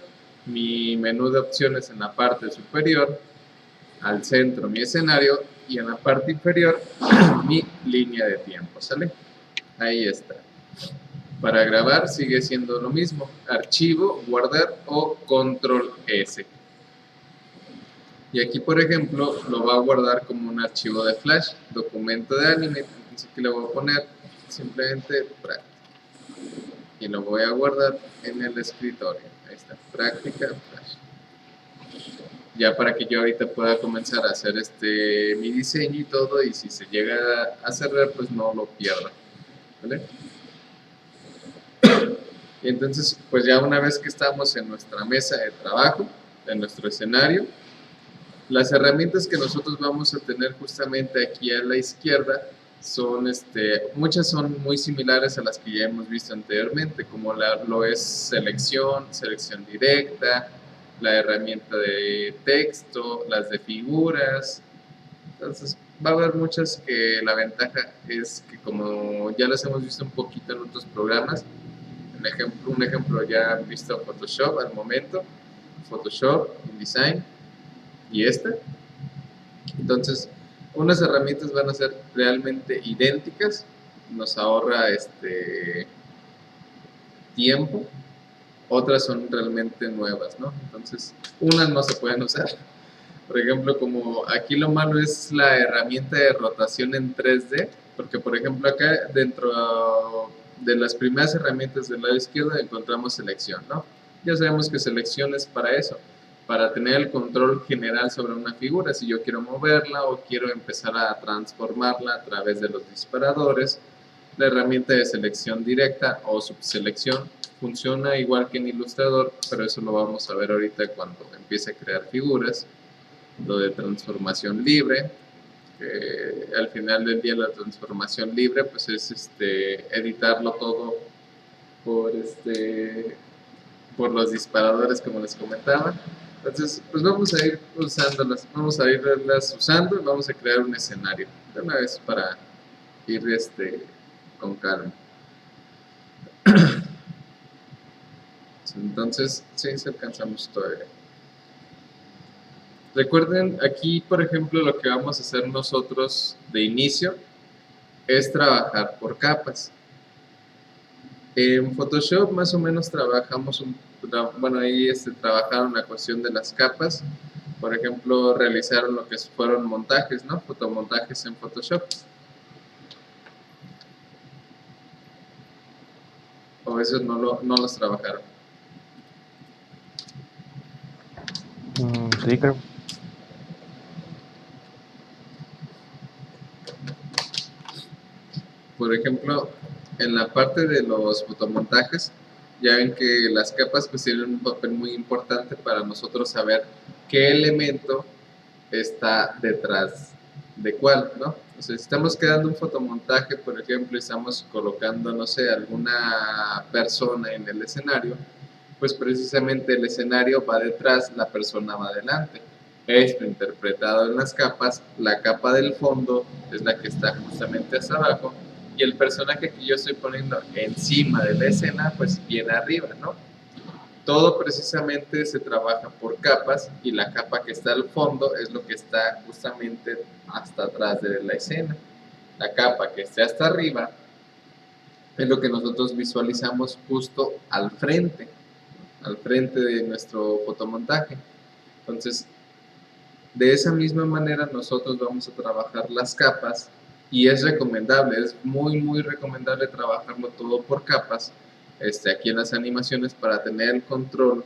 mi menú de opciones en la parte superior, al centro mi escenario y en la parte inferior mi línea de tiempo, ¿sale? Ahí está. Para grabar sigue siendo lo mismo, archivo, guardar o control S. Y aquí, por ejemplo, lo va a guardar como un archivo de flash, documento de anime. Entonces aquí le voy a poner simplemente práctica. Y lo voy a guardar en el escritorio. Ahí está, práctica flash. Ya para que yo ahorita pueda comenzar a hacer mi diseño y todo, y si se llega a cerrar, pues no lo pierda, ¿vale? Y entonces, pues ya una vez que estamos en nuestra mesa de trabajo, en nuestro escenario, las herramientas que nosotros vamos a tener justamente aquí a la izquierda son, muchas son muy similares a las que ya hemos visto anteriormente, como lo es selección directa, la herramienta de texto, las de figuras. Entonces va a haber muchas que la ventaja es que como ya las hemos visto un poquito en otros programas, un ejemplo ya han visto Photoshop al momento, Photoshop, InDesign y entonces unas herramientas van a ser realmente idénticas, nos ahorra tiempo, otras son realmente nuevas, ¿no? Entonces unas no se pueden usar, Por ejemplo, como aquí lo malo es la herramienta de rotación en 3D, porque por ejemplo acá dentro de las primeras herramientas del lado izquierdo encontramos selección, ¿no? Ya sabemos que selección es para eso, para tener el control general sobre una figura. Si yo quiero moverla o quiero empezar a transformarla a través de los disparadores, la herramienta de selección directa o subselección funciona igual que en Illustrator, pero eso lo vamos a ver ahorita cuando empiece a crear figuras. Lo de transformación libre, que al final del día la transformación libre pues es editarlo todo por por los disparadores, como les comentaba. Entonces pues vamos a ir usándolas, vamos a irlas usando y vamos a crear un escenario de una vez para ir con calma. Entonces sí, se alcanzamos todavía. Recuerden, aquí por ejemplo lo que vamos a hacer nosotros de inicio es trabajar por capas. En Photoshop más o menos trabajamos, ahí trabajaron la cuestión de las capas. Por ejemplo, realizaron lo que fueron montajes, ¿no? Fotomontajes en Photoshop. O esos no los trabajaron. Sí, creo. Por ejemplo, en la parte de los fotomontajes, ya ven que las capas pues tienen un papel muy importante para nosotros saber qué elemento está detrás de cuál, ¿no? O sea, si estamos creando un fotomontaje, por ejemplo, y estamos colocando, no sé, alguna persona en el escenario, pues precisamente el escenario va detrás, la persona va adelante. Esto interpretado en las capas, la capa del fondo es la que está justamente hacia abajo, y el personaje que yo estoy poniendo encima de la escena, pues viene arriba, ¿no? Todo precisamente se trabaja por capas, y la capa que está al fondo es lo que está justamente hasta atrás de la escena. La capa que está hasta arriba es lo que nosotros visualizamos justo al frente de nuestro fotomontaje. Entonces, de esa misma manera nosotros vamos a trabajar las capas, y es recomendable, es muy recomendable trabajarlo todo por capas aquí en las animaciones para tener el control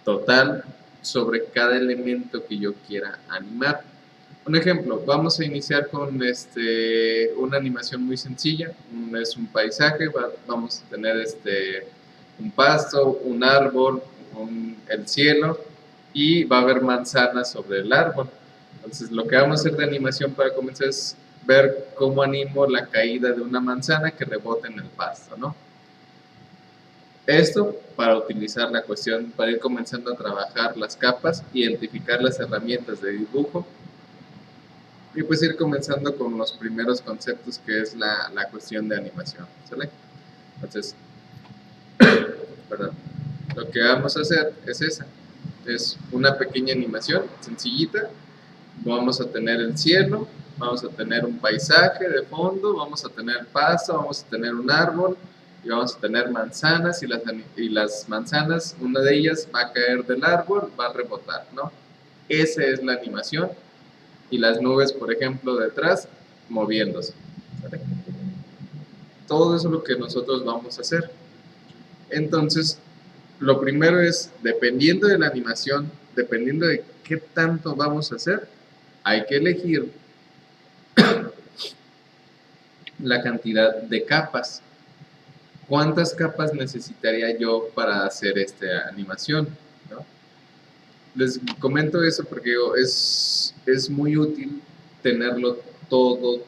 total sobre cada elemento que yo quiera animar. Un ejemplo, vamos a iniciar con una animación muy sencilla, es un paisaje, vamos a tener un pasto, un árbol, el cielo, y va a haber manzanas sobre el árbol. Entonces lo que vamos a hacer de animación para comenzar es ver cómo animo la caída de una manzana que rebota en el pasto, ¿no? Esto para utilizar la cuestión, para ir comenzando a trabajar las capas, identificar las herramientas de dibujo, y pues ir comenzando con los primeros conceptos, que es la cuestión de animación, ¿sale? Entonces, perdón, lo que vamos a hacer es esa, es una pequeña animación sencillita. Vamos a tener el cielo, vamos a tener un paisaje de fondo, vamos a tener pasto, vamos a tener un árbol, y vamos a tener manzanas, y las manzanas, una de ellas va a caer del árbol, va a rebotar, ¿no? Esa es la animación, y las nubes, por ejemplo, detrás, moviéndose, ¿sale? Todo eso es lo que nosotros vamos a hacer. Entonces, lo primero es, dependiendo de la animación, dependiendo de qué tanto vamos a hacer, hay que elegir la cantidad de capas. ¿Cuántas capas necesitaría yo para hacer esta animación, ¿no? Les comento eso porque es muy útil tenerlo todo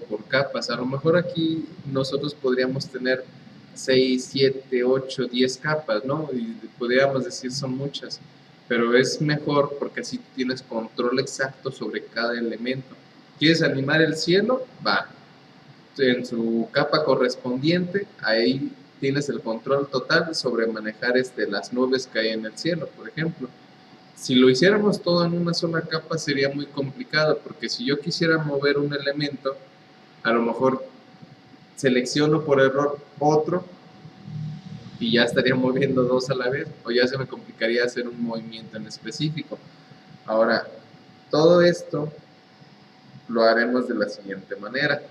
por capas. A lo mejor aquí nosotros podríamos tener 6, 7, 8, 10 capas, ¿no? Y podríamos decir son muchas, pero es mejor porque así tienes control exacto sobre cada elemento. ¿Quieres animar el cielo? Va. En su capa correspondiente, ahí tienes el control total sobre manejar las nubes que hay en el cielo, por ejemplo. Si lo hiciéramos todo en una sola capa sería muy complicado, porque si yo quisiera mover un elemento, a lo mejor selecciono por error otro y ya estaría moviendo dos a la vez, o ya se me complicaría hacer un movimiento en específico. Ahora, Todo esto lo haremos de la siguiente manera.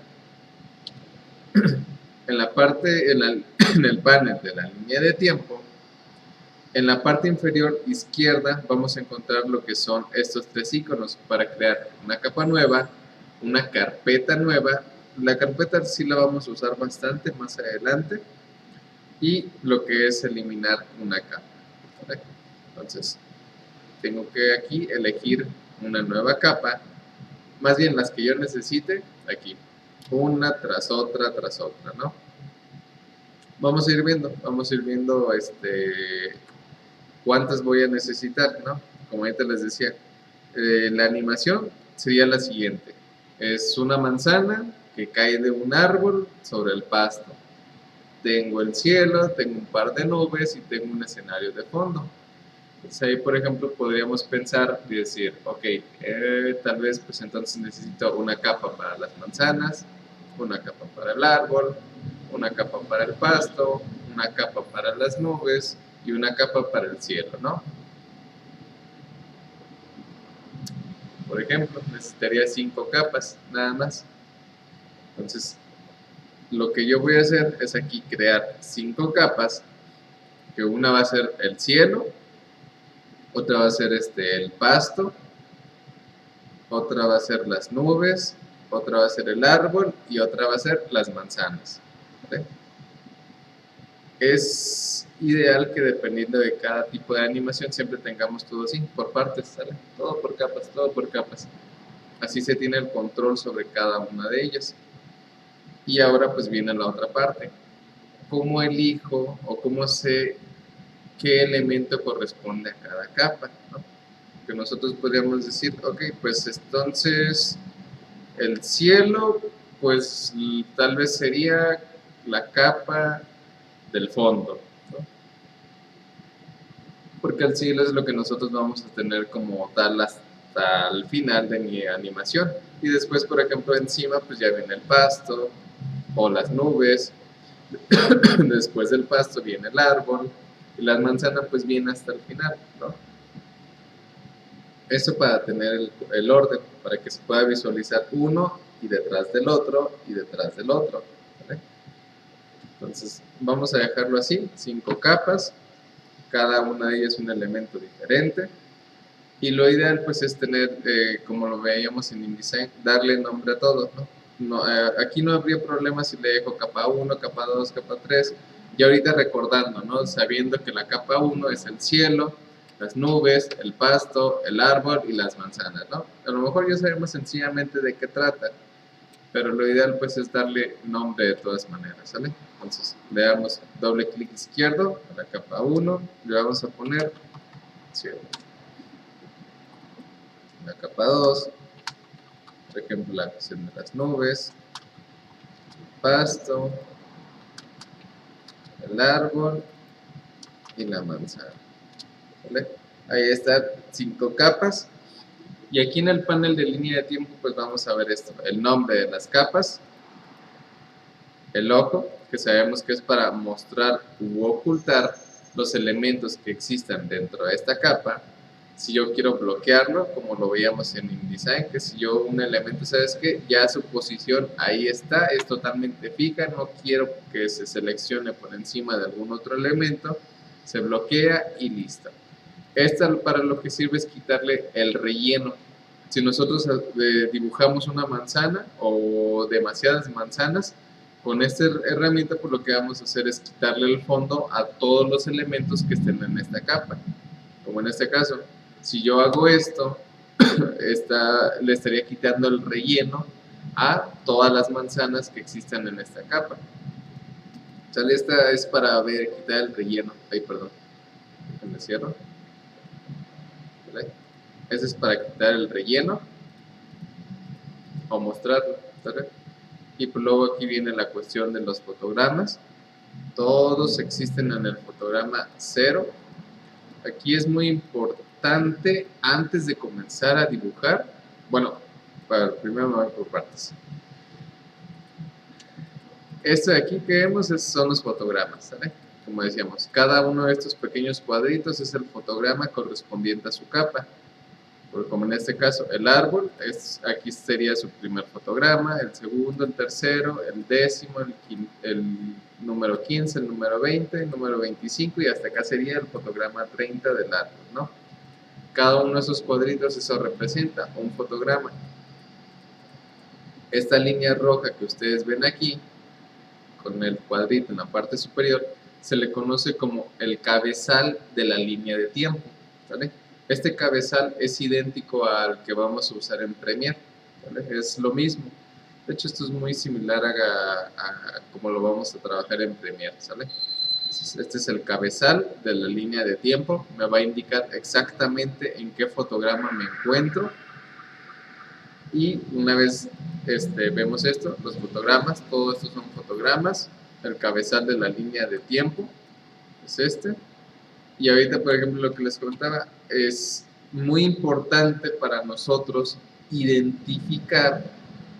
En la parte, en el panel de la línea de tiempo, en la parte inferior izquierda vamos a encontrar lo que son estos tres iconos para crear una capa nueva, una carpeta nueva. La carpeta sí la vamos a usar bastante más adelante, y lo que es eliminar una capa, ¿vale? Entonces tengo que aquí elegir una nueva capa, más bien las que yo necesite aquí, una tras otra, ¿no? Vamos a ir viendo cuántas voy a necesitar, ¿no? Como ahorita les decía, la animación sería la siguiente: es una manzana que cae de un árbol sobre el pasto. Tengo el cielo, tengo un par de nubes y tengo un escenario de fondo. Entonces ahí, por ejemplo, podríamos pensar y decir, ok, tal vez pues entonces necesito una capa para las manzanas, una capa para el árbol, una capa para el pasto, una capa para las nubes y una capa para el cielo, ¿no? Por ejemplo, necesitaría 5 capas, nada más. Entonces, lo que yo voy a hacer es aquí crear 5 capas, que una va a ser el cielo, otra va a ser el pasto, otra va a ser las nubes, otra va a ser el árbol y otra va a ser las manzanas, ¿vale? Es ideal que dependiendo de cada tipo de animación siempre tengamos todo así, por partes, ¿sale? Todo por capas, todo por capas. Así se tiene el control sobre cada una de ellas. Y ahora pues viene la otra parte. ¿Cómo elijo o cómo sé qué elemento corresponde a cada capa, ¿no? Que nosotros podríamos decir, ok, pues entonces el cielo, pues tal vez sería la capa del fondo, ¿no? Porque el cielo es lo que nosotros vamos a tener como tal hasta el final de mi animación. Y después, por ejemplo, encima pues ya viene el pasto o las nubes. Después del pasto viene el árbol y la manzana pues viene hasta el final, ¿no? Eso para tener el orden, para que se pueda visualizar uno y detrás del otro y detrás del otro, ¿vale? Entonces vamos a dejarlo así, 5 capas, cada una de ellas un elemento diferente, y lo ideal pues es tener, como lo veíamos en InDesign, darle nombre a todos, ¿no? Aquí no habría problema si le dejo capa 1, capa 2, capa 3, y ahorita recordando, ¿no? Sabiendo que la capa 1 es el cielo, las nubes, el pasto, el árbol y las manzanas, ¿no? A lo mejor ya sabemos sencillamente de qué trata, pero lo ideal pues es darle nombre de todas maneras, ¿sale? Entonces le damos doble clic izquierdo a la capa 1, le vamos a poner cielo. La capa 2, por ejemplo, la cuestión de las nubes, el pasto, el árbol y la manzana, ¿vale? Ahí están 5 capas. Y aquí en el panel de línea de tiempo pues vamos a ver esto: el nombre de las capas, el ojo, que sabemos que es para mostrar u ocultar los elementos que existan dentro de esta capa. Si yo quiero bloquearlo, como lo veíamos en InDesign, que si yo un elemento, ¿sabes qué? Ya su posición ahí está, es totalmente fija, no quiero que se seleccione por encima de algún otro elemento, se bloquea y listo. Esta para lo que sirve es quitarle el relleno. Si nosotros dibujamos una manzana o demasiadas manzanas, con esta herramienta pues lo que vamos a hacer es quitarle el fondo a todos los elementos que estén en esta capa. Como en este caso, si yo hago esto, le estaría quitando el relleno a todas las manzanas que existan en esta capa. O sea, esta es para ver, quitar el relleno. Ay, perdón. Déjenme cierro. ¿Vale? Ese es para quitar el relleno o mostrarlo, ¿vale? Y pues luego aquí viene la cuestión de los fotogramas. Todos existen en el fotograma 0. Aquí es muy importante, antes de comenzar a dibujar, bueno, primero me voy por partes. Esto de aquí que vemos son los fotogramas, ¿vale? Como decíamos, cada uno de estos pequeños cuadritos es el fotograma correspondiente a su capa. como en este caso el árbol, aquí sería su primer fotograma, el segundo, el tercero, el décimo, el número 15, el número 20, el número 25 y hasta acá sería el fotograma 30 del árbol, ¿no? Cada uno de esos cuadritos, eso representa un fotograma. Esta línea roja que ustedes ven aquí, con el cuadrito en la parte superior, se le conoce como el cabezal de la línea de tiempo, ¿vale? Este cabezal es idéntico al que vamos a usar en Premiere, ¿vale? Es lo mismo. De hecho, esto es muy similar a como lo vamos a trabajar en Premiere, ¿sale? Este es el cabezal de la línea de tiempo. Me va a indicar exactamente en qué fotograma me encuentro. Y una vez vemos esto, los fotogramas, todos estos son fotogramas. El cabezal de la línea de tiempo es este. Y ahorita, por ejemplo, lo que les contaba, es muy importante para nosotros identificar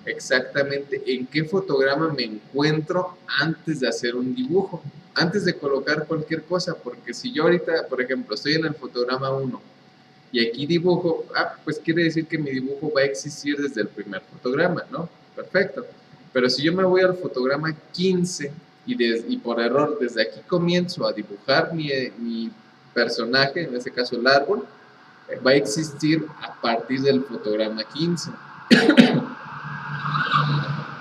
exactamente en qué fotograma me encuentro antes de hacer un dibujo, antes de colocar cualquier cosa, porque si yo ahorita, por ejemplo, estoy en el fotograma 1 y aquí dibujo, pues quiere decir que mi dibujo va a existir desde el primer fotograma, ¿no? Perfecto. Pero si yo me voy al fotograma 15 y por error desde aquí comienzo a dibujar mi personaje, en este caso el árbol, va a existir a partir del fotograma 15.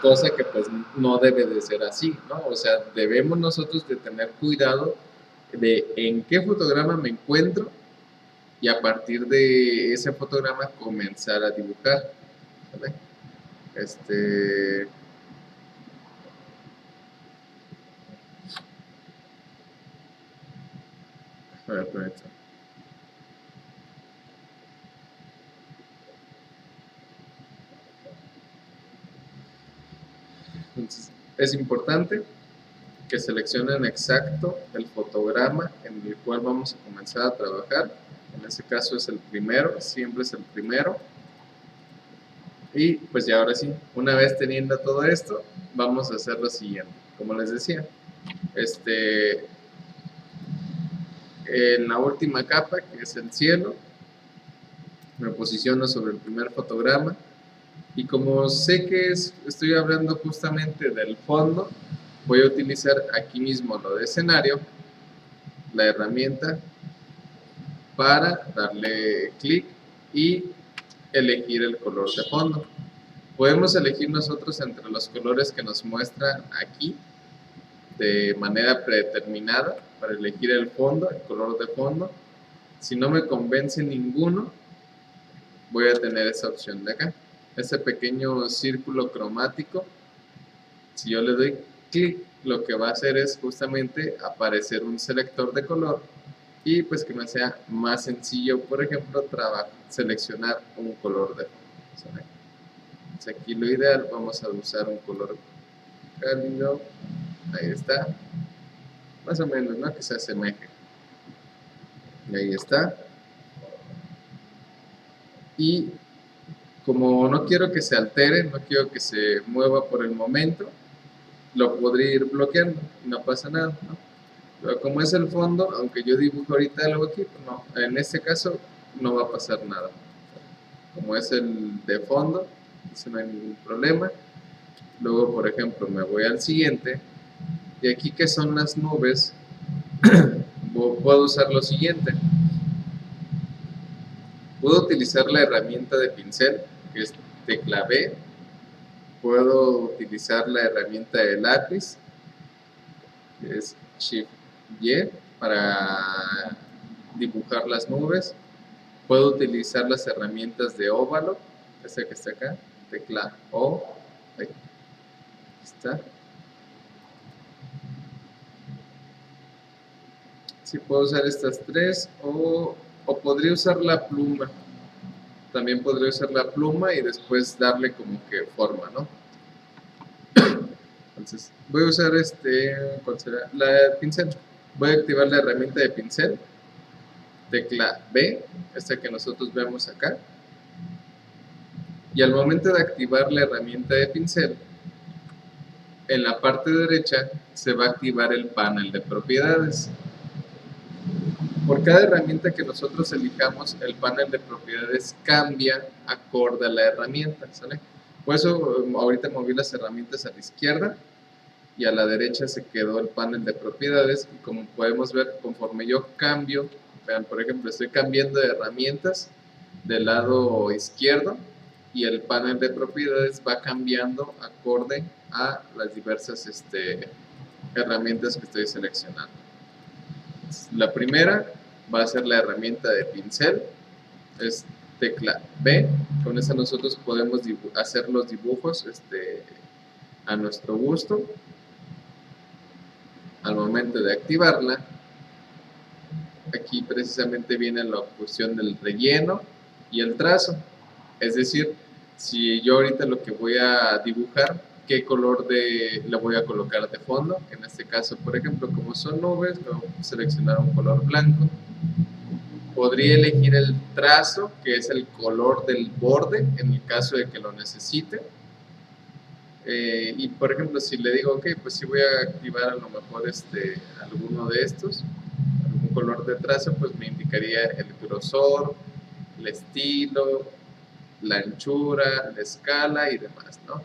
Cosa que pues no debe de ser así, ¿no? O sea, debemos nosotros de tener cuidado de en qué fotograma me encuentro y a partir de ese fotograma comenzar a dibujar, ¿vale? A ver, perfecto. Entonces, es importante que seleccionen exacto el fotograma en el cual vamos a comenzar a trabajar. En este caso es el primero, siempre es el primero. Y pues ya ahora sí, una vez teniendo todo esto, vamos a hacer lo siguiente. Como les decía, en la última capa, que es el cielo, me posiciono sobre el primer fotograma. Y como sé que estoy hablando justamente del fondo, voy a utilizar aquí mismo lo de escenario, la herramienta, para darle clic y elegir el color de fondo. Podemos elegir nosotros entre los colores que nos muestran aquí de manera predeterminada para elegir el fondo, el color de fondo. Si no me convence ninguno, voy a tener esa opción de acá, ese pequeño círculo cromático. Si yo le doy clic, lo que va a hacer es justamente aparecer un selector de color y pues que me sea más sencillo, por ejemplo, seleccionar un color de fondo. Entonces aquí lo ideal, vamos a usar un color cálido, ahí está, más o menos, ¿no? Que se asemeje. Y ahí está. Y como no quiero que se altere, no quiero que se mueva por el momento, lo podría ir bloqueando, no pasa nada, ¿no? Pero como es el fondo, aunque yo dibujo ahorita algo aquí, pues no, en este caso no va a pasar nada. Como es el de fondo, eso no hay ningún problema. Luego, por ejemplo, me voy al siguiente, y aquí que son las nubes, puedo usar lo siguiente. Puedo utilizar la herramienta de pincel, que es tecla B. Puedo utilizar la herramienta de lápiz, que es Shift Y, para dibujar las nubes. Puedo utilizar las herramientas de óvalo, esta que está acá, tecla O, ahí está. Sí, puedo usar estas tres o podría usar la pluma. También podría usar la pluma y después darle como que forma, ¿no? Entonces, voy a usar ¿cuál será? La pincel. Voy a activar la herramienta de pincel. Tecla B, esta que nosotros vemos acá. Y al momento de activar la herramienta de pincel, en la parte derecha se va a activar el panel de propiedades. Por cada herramienta que nosotros elijamos, el panel de propiedades cambia acorde a la herramienta, ¿sale? Por eso ahorita moví las herramientas a la izquierda y a la derecha se quedó el panel de propiedades, y como podemos ver, conforme yo cambio, vean, por ejemplo, estoy cambiando de herramientas del lado izquierdo y el panel de propiedades va cambiando acorde a las diversas herramientas que estoy seleccionando. La primera va a ser la herramienta de pincel, es tecla B. Con esa nosotros podemos hacer los dibujos a nuestro gusto. Al momento de activarla, aquí precisamente viene la opción del relleno y el trazo. Es decir, si yo ahorita lo que voy a dibujar, qué color le voy a colocar de fondo. En este caso, por ejemplo, como son nubes, voy a seleccionar un color blanco. Podría elegir el trazo, que es el color del borde, en el caso de que lo necesite. Y por ejemplo, si le digo, ok, pues si voy a activar a lo mejor alguno de estos, algún color de trazo, pues me indicaría el grosor, el estilo, la anchura, la escala y demás, ¿no?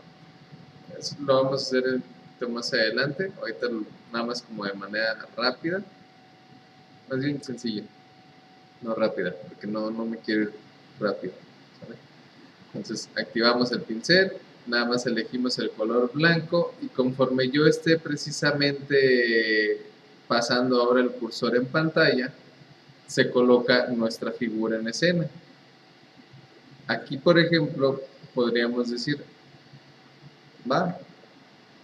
Eso lo vamos a hacer un poquito más adelante, ahorita nada más como de manera rápida, más bien sencilla, no rápida, porque no me quiero ir rápido, ¿sabes? Entonces activamos el pincel, nada más elegimos el color blanco y conforme yo esté precisamente pasando ahora el cursor en pantalla, se coloca nuestra figura en escena. Aquí, por ejemplo, podríamos decir, va,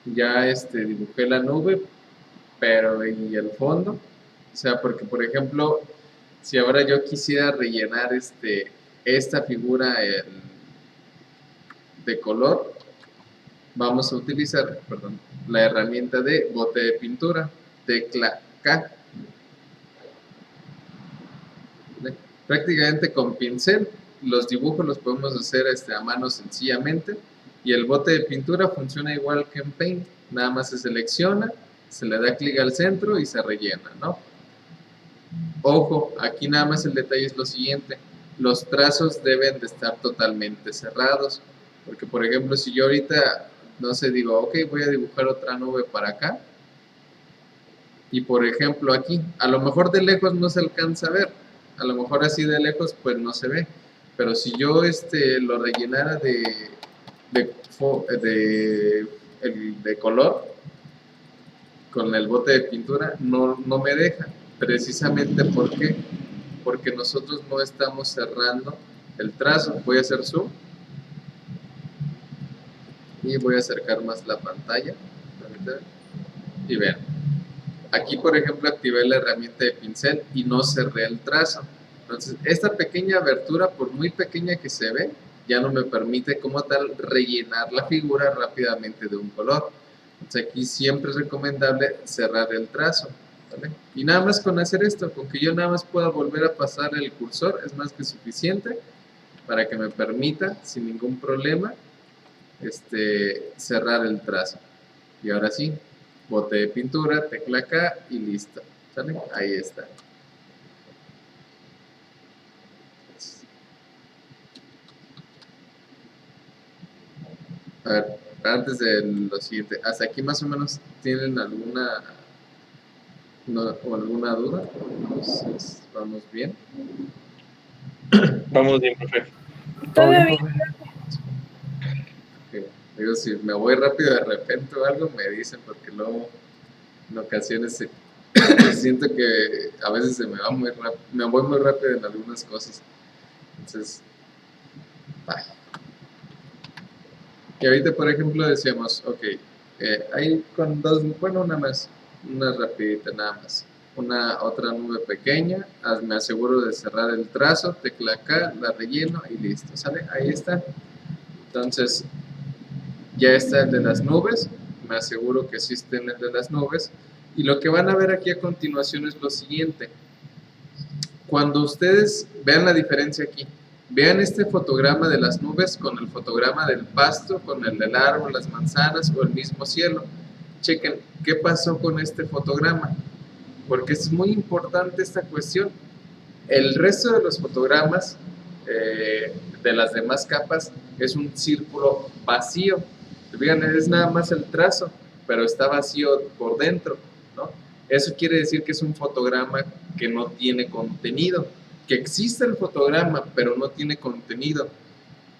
ya dibujé la nube, pero ¿y el fondo? O sea, porque por ejemplo, si ahora yo quisiera rellenar esta figura de color, vamos a utilizar, la herramienta de bote de pintura, tecla K. Prácticamente con pincel los dibujos los podemos hacer a mano sencillamente, y el bote de pintura funciona igual que en Paint, nada más se selecciona, se le da clic al centro y se rellena, ¿no? Ojo, aquí nada más el detalle es lo siguiente, los trazos deben de estar totalmente cerrados, porque por ejemplo si yo ahorita, no sé, digo, ok, voy a dibujar otra nube para acá, y por ejemplo aquí, a lo mejor de lejos no se alcanza a ver, a lo mejor así de lejos pues no se ve, pero si yo lo rellenara de color con el bote de pintura, no me deja, precisamente ¿por qué? Porque nosotros no estamos cerrando el trazo. Voy a hacer zoom y voy a acercar más la pantalla y vean, aquí por ejemplo activé la herramienta de pincel y no cerré el trazo. Entonces esta pequeña abertura, por muy pequeña que se ve, ya no me permite como tal rellenar la figura rápidamente de un color. Entonces aquí siempre es recomendable cerrar el trazo, ¿vale? Y nada más con hacer esto, con que yo nada más pueda volver a pasar el cursor, es más que suficiente para que me permita sin ningún problema cerrar el trazo. Y ahora sí, bote de pintura, tecla K y listo, ¿sale? Ahí está. A ver, antes de lo siguiente, hasta aquí más o menos tienen alguna duda. Entonces, ¿vamos bien? Vamos bien, profe. Todo bien. Okay. Digo, si me voy rápido de repente o algo, me dicen, porque luego en ocasiones siento que a veces se me va muy rápido, me voy muy rápido en algunas cosas. Entonces, bye. Y ahorita, por ejemplo, decíamos, ok, hay con dos, bueno, una rapidita nada más, otra nube pequeña, me aseguro de cerrar el trazo, tecla K, la relleno y listo, ¿sale? Ahí está. Entonces, ya está el de las nubes, me aseguro que sí esté el de las nubes, y lo que van a ver aquí a continuación es lo siguiente. Cuando ustedes vean la diferencia aquí, vean este fotograma de las nubes con el fotograma del pasto, con el del árbol, las manzanas o el mismo cielo. Chequen qué pasó con este fotograma, porque es muy importante esta cuestión. El resto de los fotogramas de las demás capas es un círculo vacío. Vean, es nada más el trazo, pero está vacío por dentro, ¿no? Eso quiere decir que es un fotograma que no tiene contenido, que existe el fotograma, pero no tiene contenido.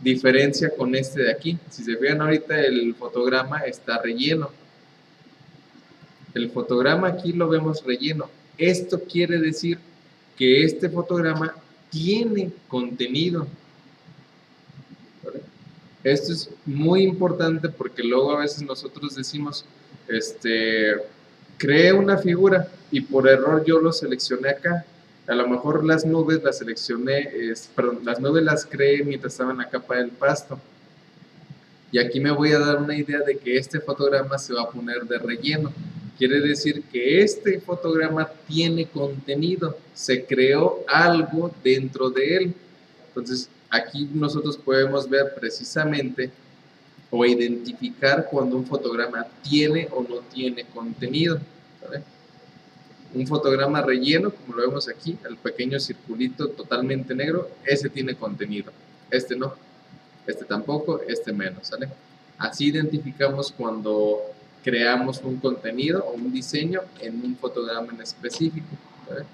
Diferencia con este de aquí. Si se fijan ahorita, el fotograma está relleno. El fotograma aquí lo vemos relleno. Esto quiere decir que este fotograma tiene contenido. ¿Vale? Esto es muy importante porque luego a veces nosotros decimos, creé una figura y por error yo lo seleccioné acá. A lo mejor las nubes las seleccioné, perdón, las nubes las creé mientras estaba en la capa del pasto. Y aquí me voy a dar una idea de que este fotograma se va a poner de relleno. Quiere decir que este fotograma tiene contenido, se creó algo dentro de él. Entonces, aquí nosotros podemos ver precisamente o identificar cuando un fotograma tiene o no tiene contenido. ¿Vale? Un fotograma relleno, como lo vemos aquí, el pequeño circulito totalmente negro, ese tiene contenido, este no, este tampoco, este menos, ¿sale? Así identificamos cuando creamos un contenido o un diseño en un fotograma en específico, ¿vale?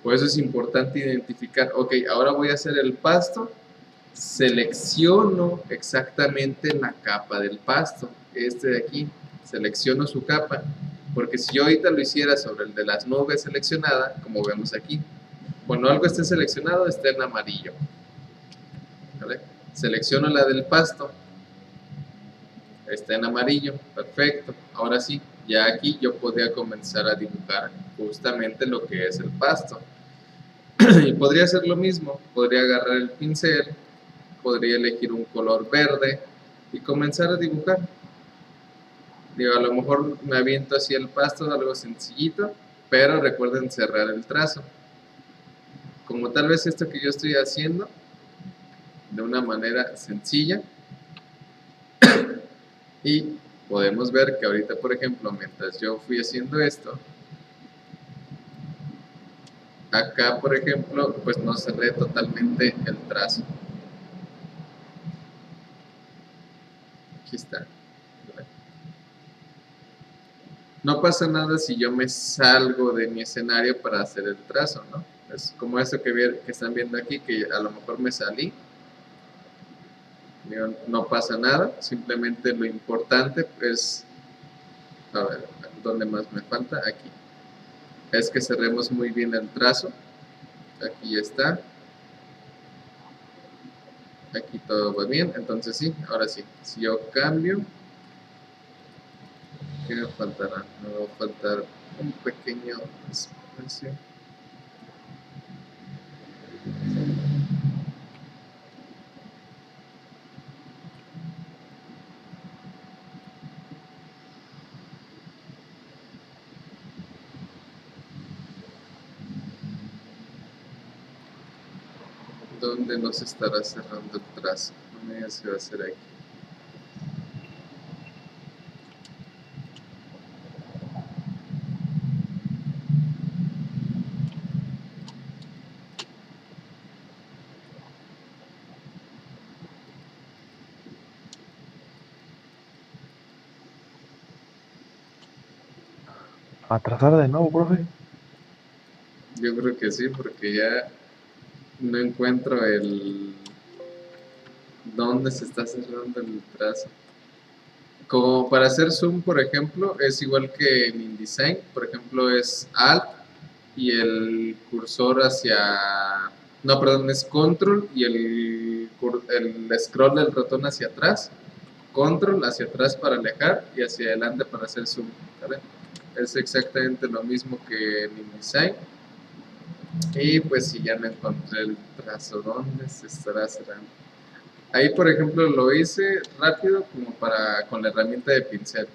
Por eso es importante identificar, ok, ahora voy a hacer el pasto, selecciono exactamente la capa del pasto, este de aquí, selecciono su capa, porque si yo ahorita lo hiciera sobre el de las nubes seleccionada, como vemos aquí, cuando algo esté seleccionado está en amarillo, ¿vale? Selecciono la del pasto, está en amarillo, perfecto. Ahora sí, ya aquí yo podría comenzar a dibujar justamente lo que es el pasto. Y podría hacer lo mismo, podría agarrar el pincel, podría elegir un color verde y comenzar a dibujar. Digo, a lo mejor me aviento hacia el pasto, algo sencillito, pero recuerden cerrar el trazo. Como tal vez esto que yo estoy haciendo, de una manera sencilla. Y podemos ver que ahorita, por ejemplo, mientras yo fui haciendo esto, acá, por ejemplo, pues no cerré totalmente el trazo. Aquí está. No pasa nada si yo me salgo de mi escenario para hacer el trazo, ¿no? Es como eso que están viendo aquí, que a lo mejor me salí. No pasa nada, simplemente lo importante es, a ver, ¿dónde más me falta? Aquí. Es que cerremos muy bien el trazo. Aquí está. Aquí todo va bien, entonces sí, ahora sí. Si yo cambio, ¿qué me faltará? Me va a faltar un pequeño espacio. ¿Dónde nos estará cerrando el trazo? No me digas que va a ser aquí. ¿Atrasar de nuevo, profe? Yo creo que sí, porque ya no encuentro el dónde se está cerrando el trazo. Como para hacer zoom, por ejemplo, es igual que en InDesign. Por ejemplo, es Alt y el cursor hacia... No, perdón, es Control y el scroll del ratón hacia atrás. Control hacia atrás para alejar y hacia adelante para hacer zoom, ¿vale? Es exactamente lo mismo que en InDesign. Y pues si ya no encontré el trazo, ¿dónde se estará cerrando? Ahí, por ejemplo, lo hice rápido como con la herramienta de pincel,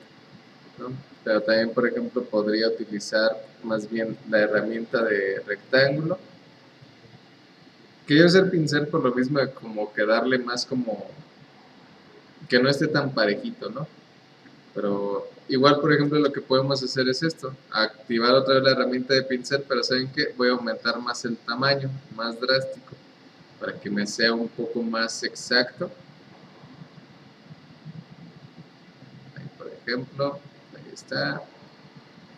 ¿no? Pero también, por ejemplo, podría utilizar más bien la herramienta de rectángulo. Quiero hacer pincel por lo mismo, como que darle más como... que no esté tan parejito, ¿no? Pero Igual, por ejemplo, lo que podemos hacer es esto, activar otra vez la herramienta de pincel, pero ¿saben qué? Voy a aumentar más el tamaño, más drástico, para que me sea un poco más exacto. Ahí, por ejemplo, ahí está.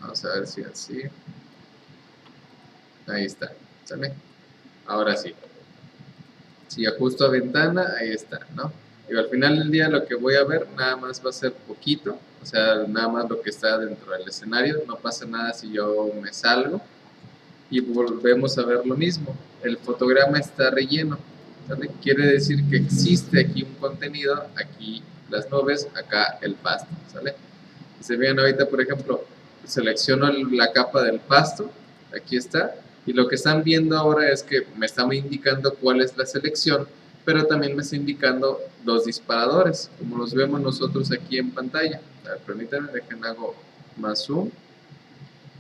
Vamos a ver si así. Ahí está, ¿sale? Ahora sí. Si ajusto a ventana, ahí está, ¿no? Y al final del día lo que voy a ver nada más va a ser poquito, o sea, nada más lo que está dentro del escenario, no pasa nada si yo me salgo y volvemos a ver lo mismo. El fotograma está relleno, ¿sale? Quiere decir que existe aquí un contenido, aquí las nubes, acá el pasto, ¿sale? Si se ven ahorita, por ejemplo, selecciono la capa del pasto, aquí está, y lo que están viendo ahora es que me está indicando cuál es la selección, pero también me está indicando los disparadores, como los vemos nosotros aquí en pantalla. A ver, permítanme, dejen hago más zoom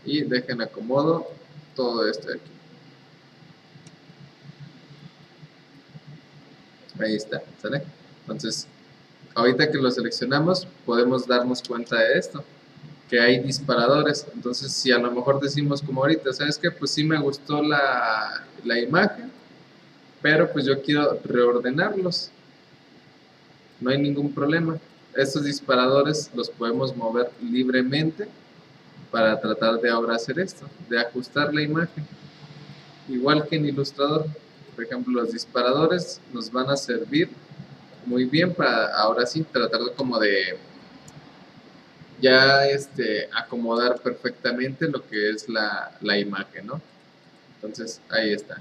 y dejen acomodo todo esto de aquí. Ahí está, ¿sale? Entonces, ahorita que lo seleccionamos, podemos darnos cuenta de esto, que hay disparadores. Entonces, si a lo mejor decimos como ahorita, ¿sabes qué? Pues sí me gustó la imagen, pero pues yo quiero reordenarlos. No hay ningún problema. Estos disparadores los podemos mover libremente para tratar de ahora hacer esto, de ajustar la imagen. Igual que en Illustrator, por ejemplo, los disparadores nos van a servir muy bien para ahora sí tratar como de ya acomodar perfectamente lo que es la imagen, ¿no? Entonces ahí está.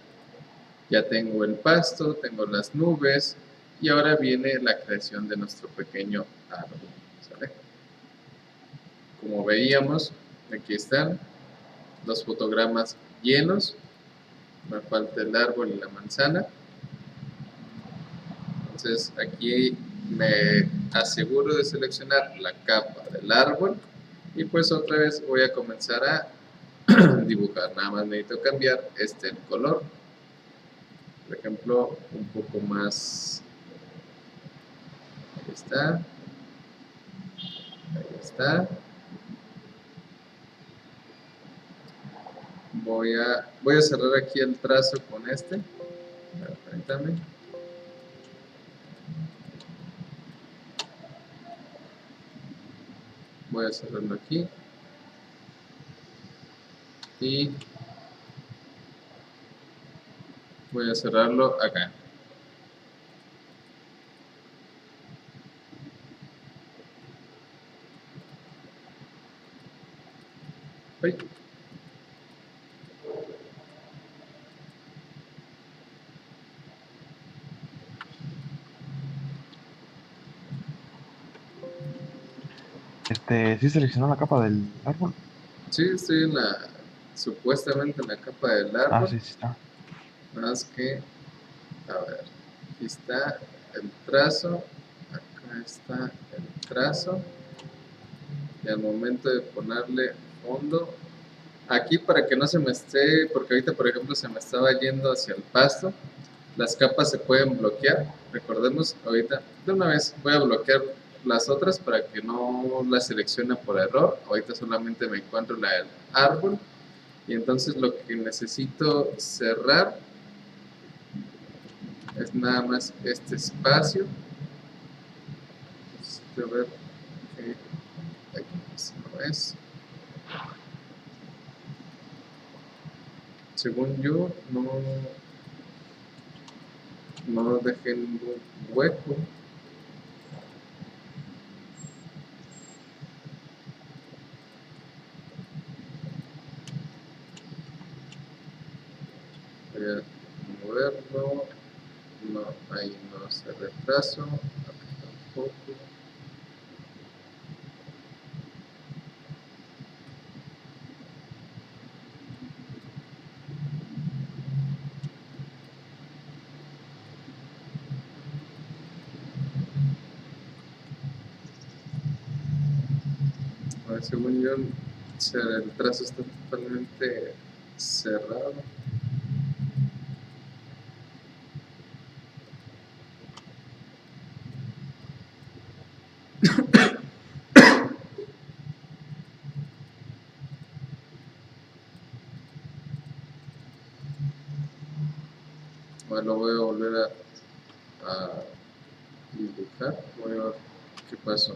Ya tengo el pasto, tengo las nubes y ahora viene la creación de nuestro pequeño árbol, ¿sale? Como veíamos, aquí están los fotogramas llenos. Me falta el árbol y la manzana. Entonces aquí me aseguro de seleccionar la capa del árbol y pues otra vez voy a comenzar a dibujar. Nada más necesito cambiar el color, por ejemplo, un poco más. Ahí está, ahí está. Voy a cerrar aquí el trazo con este. Permítame. Voy a cerrarlo aquí y voy a cerrarlo acá. Uy. ¿Sí seleccionó la capa del árbol? Sí, estoy supuestamente en la capa del Ah, árbol. sí, sí está. Nada más que, a ver, aquí está el trazo, acá está el trazo, y al momento de ponerle fondo, aquí para que no se me esté, porque ahorita por ejemplo se me estaba yendo hacia el pasto, las capas se pueden bloquear, recordemos ahorita, de una vez voy a bloquear las otras para que no las seleccione por error, ahorita solamente me encuentro la del árbol, y entonces lo que necesito cerrar es nada más este espacio. A ver, aquí no es. Según yo, no dejé ningún hueco. Voy a moverlo. No, ahí no se retraso. Acá tampoco. A ver, según yo, el trazo está totalmente cerrado. Bueno, lo voy a volver a dibujar. Voy a ver qué pasó.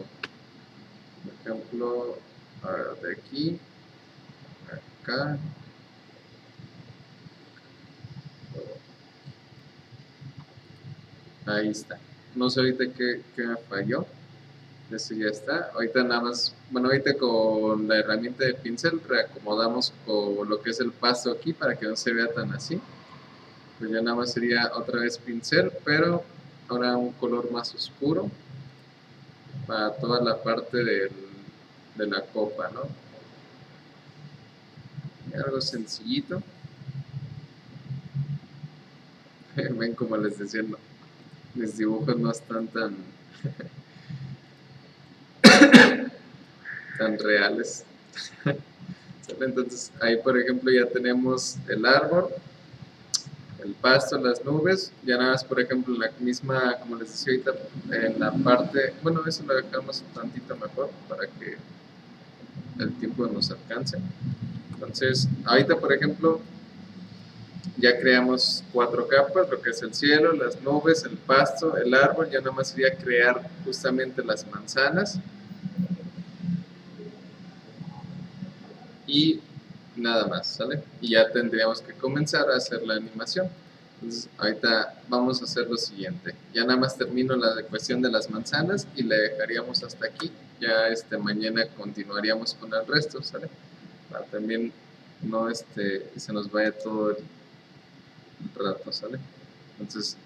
Por ejemplo, a ver, de aquí, acá. Ahí está. No sé ahorita qué me falló. Eso ya está. Ahorita nada más, bueno, ahorita con la herramienta de pincel reacomodamos con lo que es el pasto aquí para que no se vea tan así. Pues ya nada más sería otra vez pincel, pero ahora un color más oscuro para toda la parte de la copa, ¿no? Y algo sencillito. Ven, como les decía, no, mis dibujos no están tan tan reales. Entonces ahí, por ejemplo, ya tenemos el árbol, el pasto, las nubes. Ya nada más, por ejemplo, la misma, como les decía ahorita, en la parte, bueno, eso lo dejamos un tantito mejor para que el tiempo nos alcance. Entonces ahorita, por ejemplo, ya creamos 4 capas, lo que es el cielo, las nubes, el pasto, el árbol. Ya nada más sería crear justamente las manzanas y nada más, ¿sale? Y ya tendríamos que comenzar a hacer la animación. Entonces ahorita vamos a hacer lo siguiente. Ya nada más termino la cuestión de las manzanas y le dejaríamos hasta aquí. Ya mañana continuaríamos con el resto, ¿sale? Para también no se nos vaya todo el rato, ¿sale? Entonces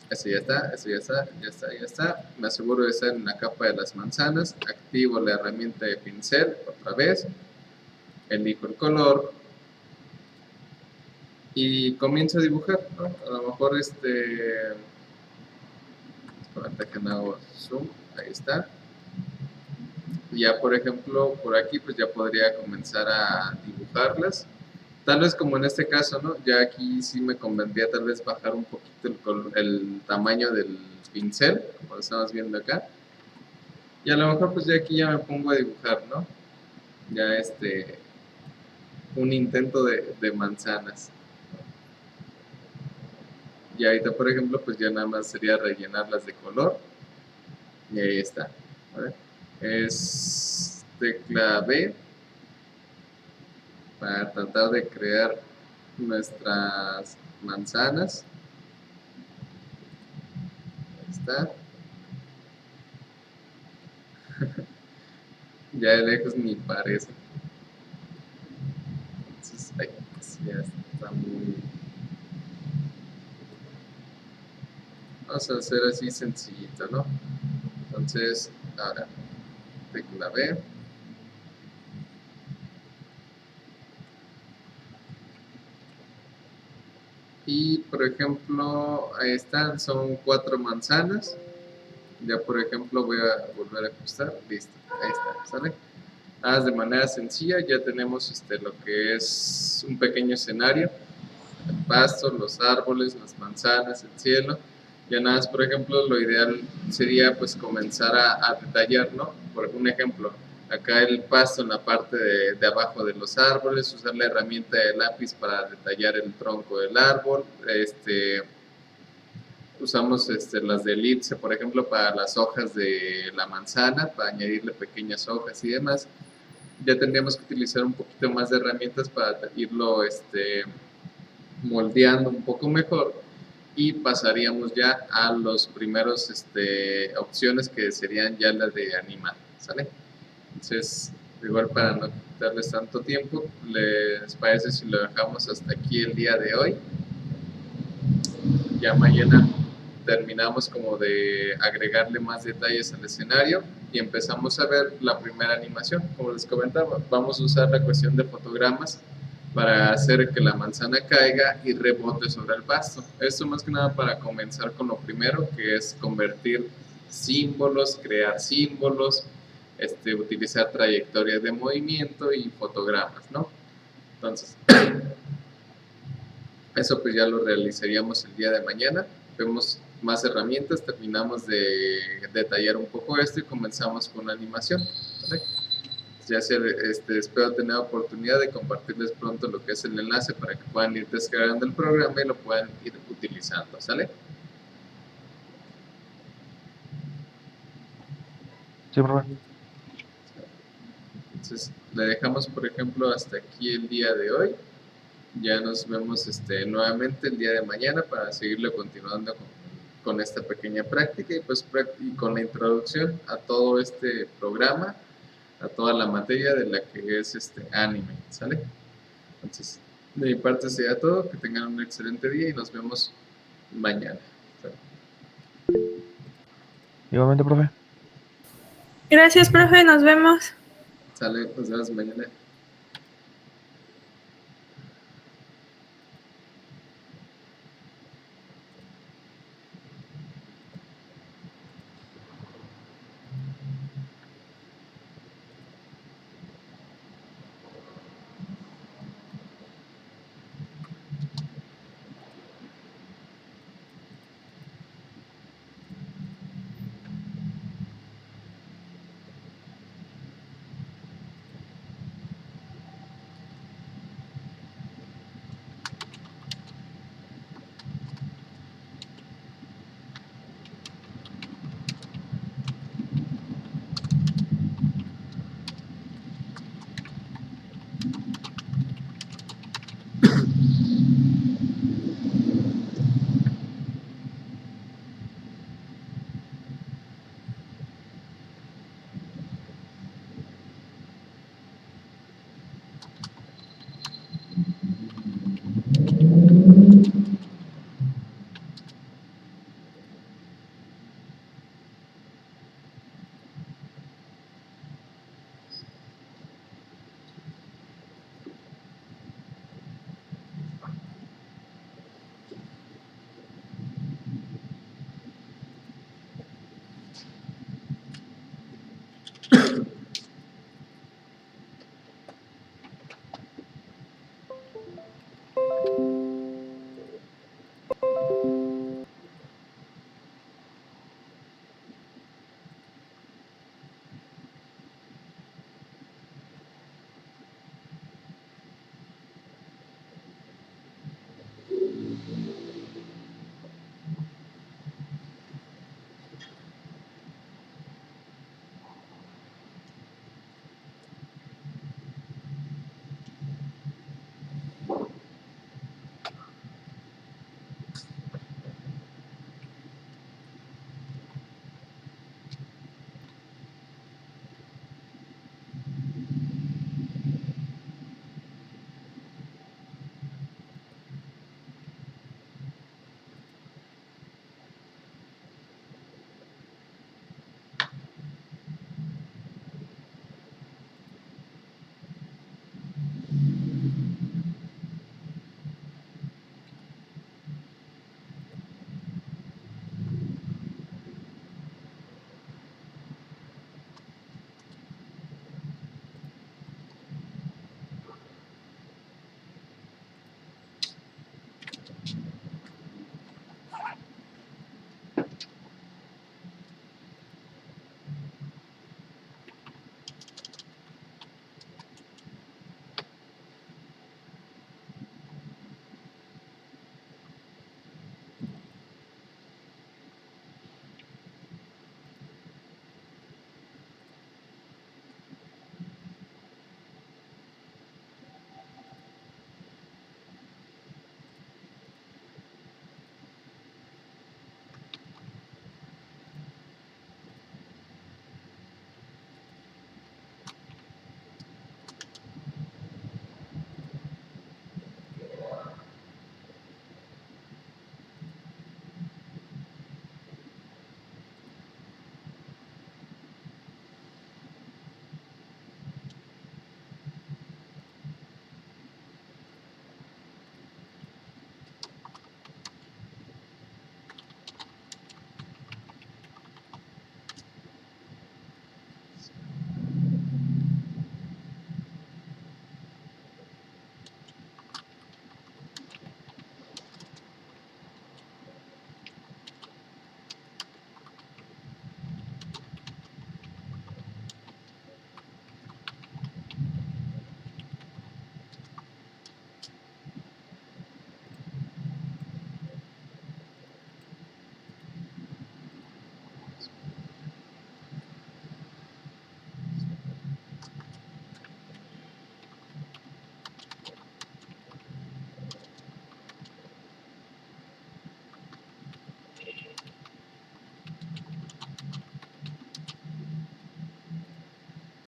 eso ya está, eso ya está, ya está, ya está. Me aseguro de estar en la capa de las manzanas. Activo la herramienta de pincel otra vez. Elijo el color y comienzo a dibujar, ¿no? A lo mejor ahorita que no hago zoom, ahí está. Y ya, por ejemplo, por aquí pues ya podría comenzar a dibujarlas. Tal vez como en este caso, ¿no? Ya aquí sí me convendría tal vez bajar un poquito el tamaño del pincel, como lo estamos viendo acá. Y a lo mejor pues ya aquí ya me pongo a dibujar, ¿no? Ya un intento de manzanas. Y ahorita, por ejemplo, pues ya nada más sería rellenarlas de color. Y ahí está. ¿Vale? Es tecla B para tratar de crear nuestras manzanas. Ahí está. Ya de lejos ni parece. Entonces, ahí, pues ya está muy... Vamos a hacer así sencillito, ¿no? Entonces, ahora, tecla B. Y, por ejemplo, ahí están, son 4 manzanas. Ya, por ejemplo, voy a volver a ajustar. Listo, ahí está, ¿sale? De manera sencilla ya tenemos lo que es un pequeño escenario. El pasto, los árboles, las manzanas, el cielo. Ya nada más, por ejemplo, lo ideal sería pues comenzar a detallar, ¿no? Por un ejemplo, acá el pasto en la parte de abajo de los árboles, usar la herramienta de lápiz para detallar el tronco del árbol. Usamos las de elipse, por ejemplo, para las hojas de la manzana, para añadirle pequeñas hojas y demás. Ya tendríamos que utilizar un poquito más de herramientas para irlo moldeando un poco mejor, y pasaríamos ya a los primeros opciones que serían ya las de animar, ¿sale? Entonces, igual para no quitarles tanto tiempo, ¿les parece si lo dejamos hasta aquí el día de hoy? Ya mañana terminamos como de agregarle más detalles al escenario y empezamos a ver la primera animación. Como les comentaba, vamos a usar la cuestión de fotogramas para hacer que la manzana caiga y rebote sobre el pasto. Esto más que nada para comenzar con lo primero, que es convertir símbolos, crear símbolos, utilizar trayectorias de movimiento y fotogramas, ¿no? Entonces, eso pues ya lo realizaríamos el día de mañana. Vemos más herramientas, terminamos de detallar un poco esto y comenzamos con la animación, ¿vale? ya sea, espero tener oportunidad de compartirles pronto lo que es el enlace para que puedan ir descargando el programa y lo puedan ir utilizando, ¿sale? Sí, profe. Entonces, le dejamos, por ejemplo, hasta aquí el día de hoy. Ya nos vemos nuevamente el día de mañana para seguirlo continuando con esta pequeña práctica y pues y con la introducción a todo este programa, a toda la materia de la que es anime, ¿sale? Entonces, de mi parte sería todo, que tengan un excelente día y nos vemos mañana. ¿Sale? Igualmente, profe. Gracias, profe, nos vemos. ¿Sale? Nos vemos mañana.